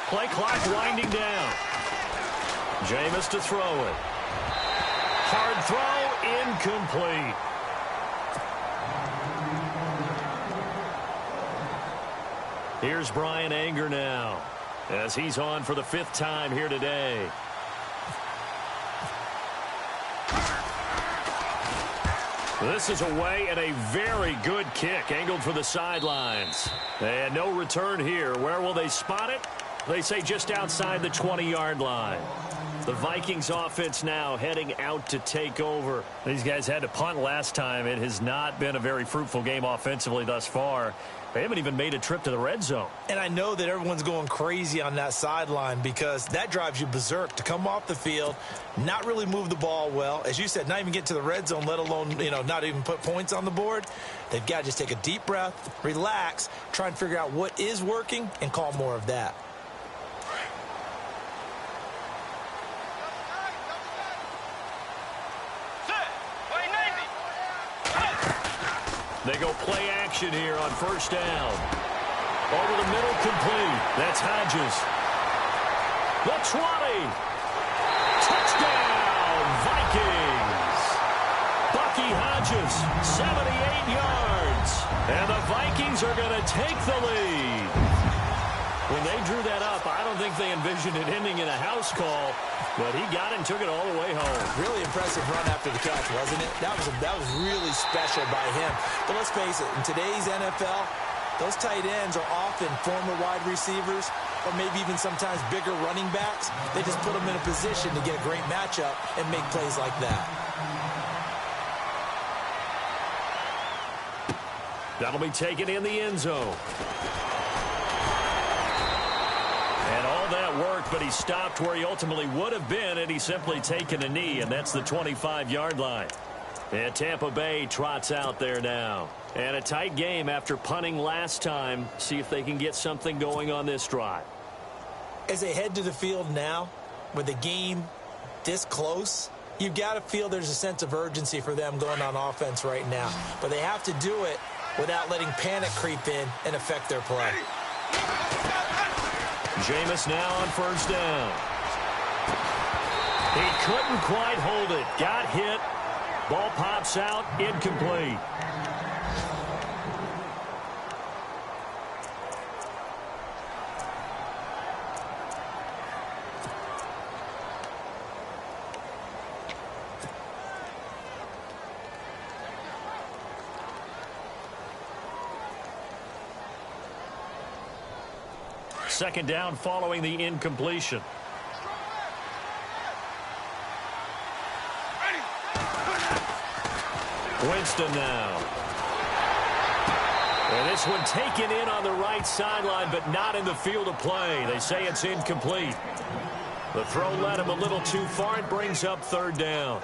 Play clock winding down. Jameis to throw it. Hard throw, incomplete. Here's Brian Anger now, as he's on for the 5th time here today. This is away and a very good kick, angled for the sidelines. And no return here. Where will they spot it? They say just outside the 20-yard line. The Vikings offense now heading out to take over. These guys had to punt last time. It has not been a very fruitful game offensively thus far. They haven't even made a trip to the red zone. And I know that everyone's going crazy on that sideline because that drives you berserk to come off the field, not really move the ball well. As you said, not even get to the red zone, let alone, not even put points on the board. They've got to just take a deep breath, relax, try and figure out what is working, and call more of that. They go play action here on first down. Over the middle, complete. That's Hodges. The 20. Touchdown, Vikings. Bucky Hodges, 78 yards. And the Vikings are going to take the lead. When they drew that up, I don't think they envisioned it ending in a house call. But he got it and took it all the way home. Really impressive run after the catch, wasn't it? That was really special by him. But let's face it, in today's NFL, Those tight ends are often former wide receivers or maybe even sometimes bigger running backs. They just put them in a position to get a great matchup and make plays like that. That'll be taken in the end zone. And all that worked, but he stopped where he ultimately would have been, and he's simply taken a knee, and that's the 25-yard line. And Tampa Bay trots out there now. And a tight game after punting last time. See if they can get something going on this drive. As they head to the field now, with the game this close, you've got to feel there's a sense of urgency for them going on offense right now. But they have to do it without letting panic creep in and affect their play. Jameis now on first down. He couldn't quite hold it. Got hit. Ball pops out. Incomplete. Second down following the incompletion. Winston now. And this one taken in on the right sideline, but not in the field of play. They say it's incomplete. The throw led him a little too far. It brings up third down.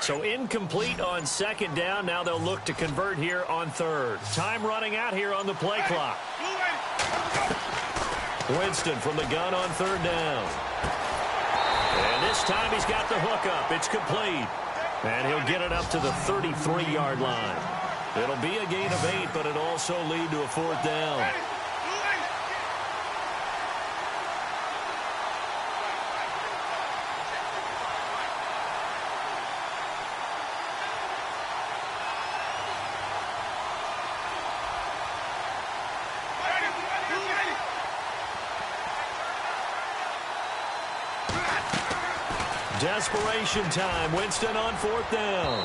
So incomplete on second down. Now they'll look to convert here on third. Time running out here on the play clock. Winston from the gun on third down. And this time he's got the hook up. It's complete. And he'll get it up to the 33-yard line. It'll be a gain of 8, but it'll also lead to a fourth down. Desperation time. Winston on fourth down.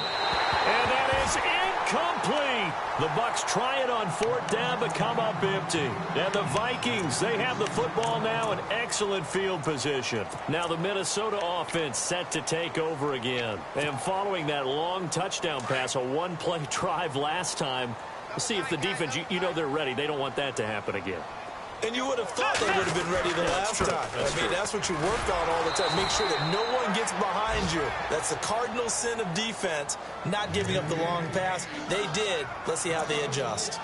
And that is incomplete. The Bucs try it on fourth down, but come up empty. And the Vikings, they have the football now in excellent field position. Now the Minnesota offense set to take over again. And following that long touchdown pass, a one-play drive last time, we'll see if the defense, you know they're ready. They don't want that to happen again. And you would have thought they would have been ready the last time. That's what you work on all the time. Make sure that no one gets behind you. That's the cardinal sin of defense, not giving up the long pass. They did. Let's see how they adjust.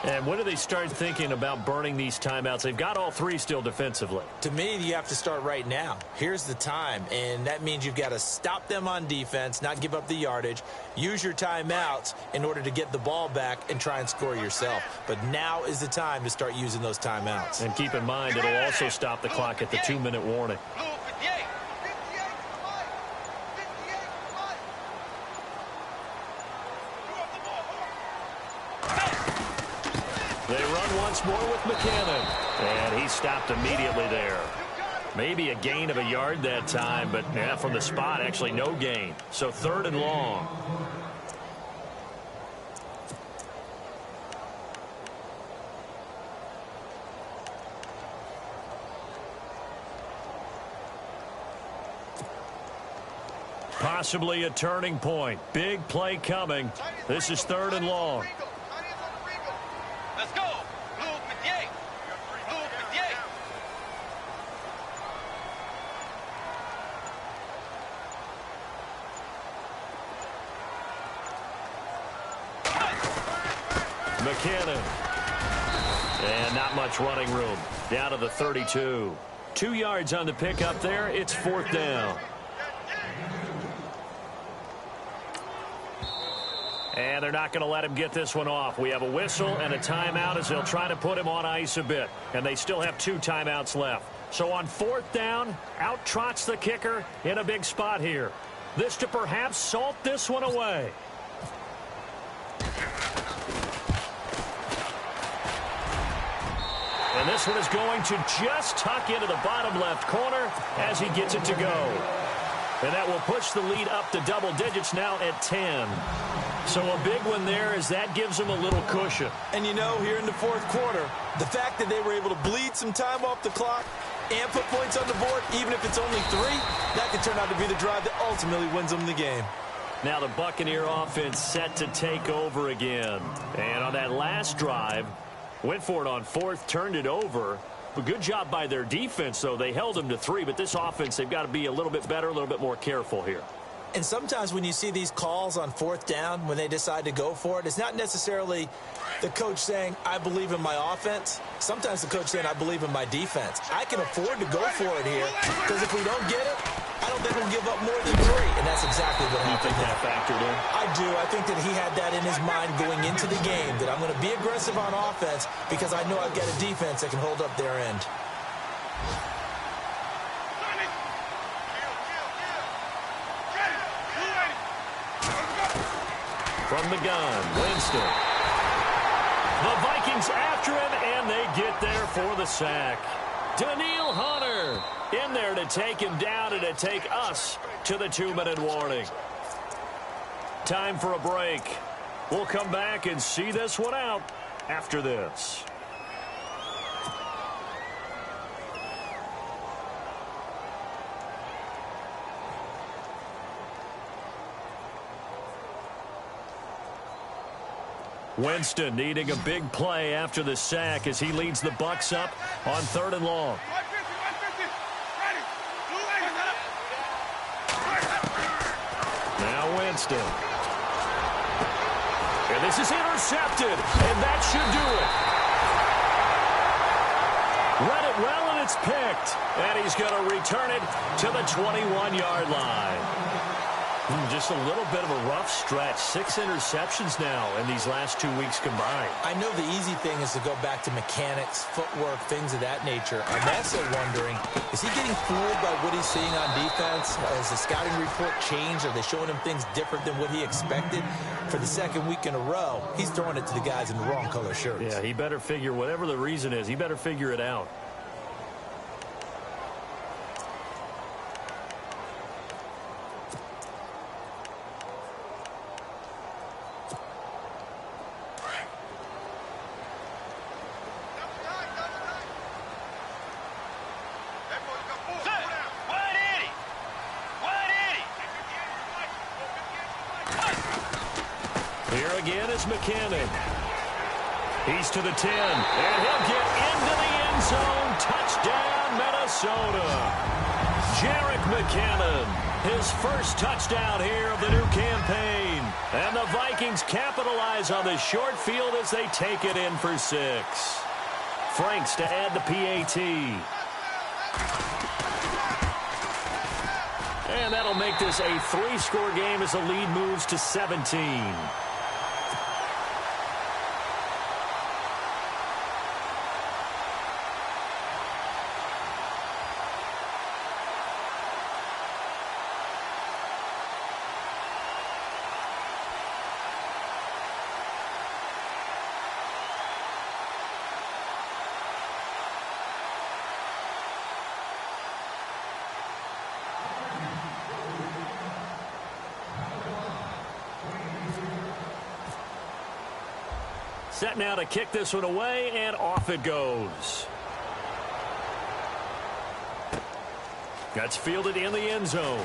And when do they start thinking about burning these timeouts? They've got all three still defensively. To me, you have to start right now. Here's the time, and that means you've got to stop them on defense, not give up the yardage, use your timeouts in order to get the ball back and try and score yourself. But now is the time to start using those timeouts. And keep in mind, it'll also stop the clock at the 2-minute warning. They run once more with McKinnon. And he stopped immediately there. Maybe a gain of a yard that time, but yeah, from the spot, actually no gain. So third and long. Possibly a turning point. Big play coming. This is third and long. Let's go. McKinnon. And not much running room. Down to the 32. 2 yards on the pickup there. It's fourth down. And they're not going to let him get this one off. We have a whistle and a timeout as they'll try to put him on ice a bit. And they still have 2 timeouts left. So on 4th down, out trots the kicker in a big spot here. This to perhaps salt this one away. And this one is going to just tuck into the bottom left corner as he gets it to go. And that will push the lead up to double digits now at 10. So a big one there as that gives them a little cushion. And you know, here in the 4th quarter, the fact that they were able to bleed some time off the clock and put points on the board, even if it's only 3, that could turn out to be the drive that ultimately wins them the game. Now the Buccaneer offense set to take over again. And on that last drive, went for it on 4th, turned it over. A good job by their defense, though. They held them to 3, but this offense, they've got to be a little bit better, a little bit more careful here. And sometimes when you see these calls on 4th down, when they decide to go for it, it's not necessarily the coach saying, I believe in my offense. Sometimes the coach saying, I believe in my defense. I can afford to go for it here, because if we don't get it, I don't think we'll give up more than 3. And that's exactly what happened. You think that factored in? I do. I think that he had that in his mind going into the game, that I'm going to be aggressive on offense because I know I've got a defense that can hold up their end. From the gun, Winston. The Vikings after him, and they get there for the sack. Daniil Hunter in there to take him down and to take us to the 2-minute warning. Time for a break. We'll come back and see this one out after this. Winston needing a big play after the sack as he leads the Bucs up on 3rd and long. Now Winston. And this is intercepted, and that should do it. Read it well, and it's picked. And he's going to return it to the 21-yard line. Just a little bit of a rough stretch. 6 interceptions now in these last 2 weeks combined. I know the easy thing is to go back to mechanics, footwork, things of that nature. I'm also wondering, is he getting fooled by what he's seeing on defense? Has the scouting report changed? Are they showing him things different than what he expected? For the 2nd week in a row, he's throwing it to the guys in the wrong color shirts. Yeah, he better figure, whatever the reason is, he better figure it out. Here again is McKinnon. He's to the 10, and he'll get into the end zone. Touchdown, Minnesota. Jerick McKinnon, his first touchdown here of the new campaign. And the Vikings capitalize on the short field as they take it in for 6. Franks to add the PAT. And that'll make this a 3-score game as the lead moves to 17. Set now to kick this one away, and off it goes. That's fielded in the end zone.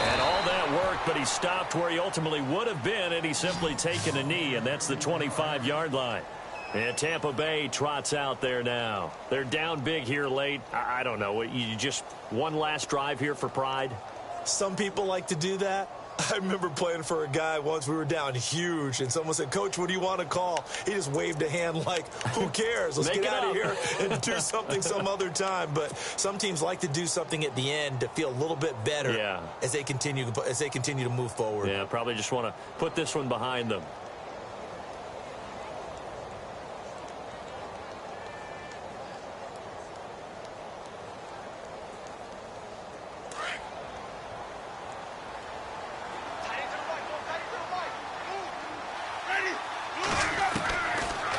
And all that worked, but he stopped where he ultimately would have been, and he's simply taken a knee, and that's the 25-yard line. And Tampa Bay trots out there now. They're down big here late. I don't know. You just one last drive here for pride? Some people like to do that. I remember playing for a guy once. We were down huge, and someone said, "Coach, what do you want to call?" He just waved a hand like, who cares? Let's get out of here and do something some other time. But some teams like to do something at the end to feel a little bit better as they continue to move forward. Yeah, probably just want to put this one behind them.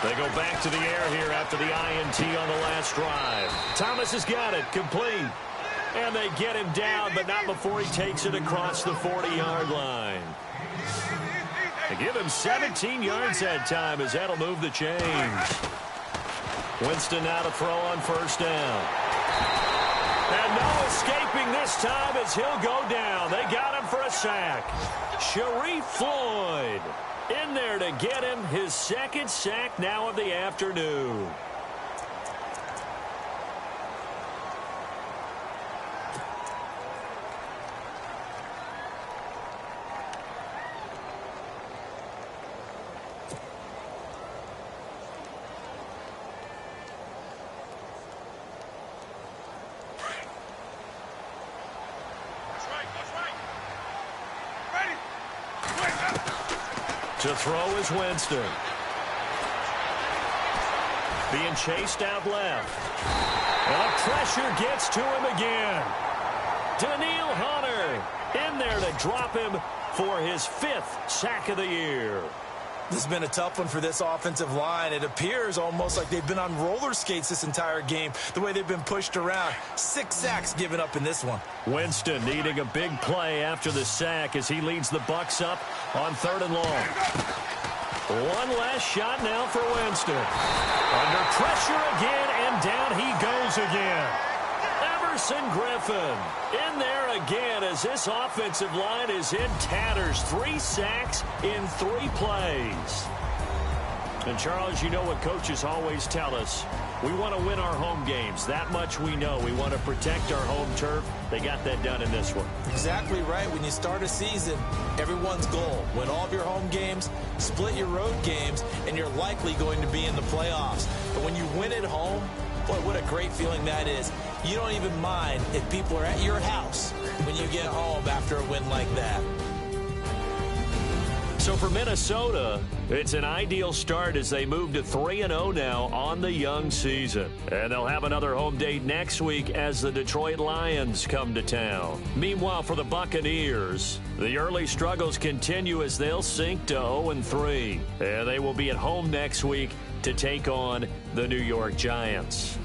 They go back to the air here after the INT on the last drive. Thomas has got it, complete. And they get him down, but not before he takes it across the 40-yard line. They give him 17 yards that time as that'll move the chains. Winston now to throw on first down. And no escaping this time as he'll go down. They got him for a sack. Sharif Floyd in there to get him his second sack now of the afternoon. To throw is Winston. Being chased out left. And the pressure gets to him again. Daniil Hunter in there to drop him for his 5th sack of the year. This has been a tough one for this offensive line. It appears almost like they've been on roller skates this entire game, the way they've been pushed around. 6 sacks given up in this one. Winston needing a big play after the sack as he leads the Bucs up on 3rd and long. One last shot now for Winston. Under pressure again, and down he goes again. Everson Griffin in there again as this offensive line is in tatters. 3 sacks in 3 plays. And Charles, you know what coaches always tell us. We want to win our home games. That much we know. We want to protect our home turf. They got that done in this one. Exactly right. When you start a season, everyone's goal: win all of your home games, split your road games, and you're likely going to be in the playoffs. But when you win at home, boy, what a great feeling that is. You don't even mind if people are at your house when you get home after a win like that. So for Minnesota, it's an ideal start as they move to 3-0 now on the young season. And they'll have another home date next week as the Detroit Lions come to town. Meanwhile, for the Buccaneers, the early struggles continue as they'll sink to 0-3. And they will be at home next week to take on the New York Giants.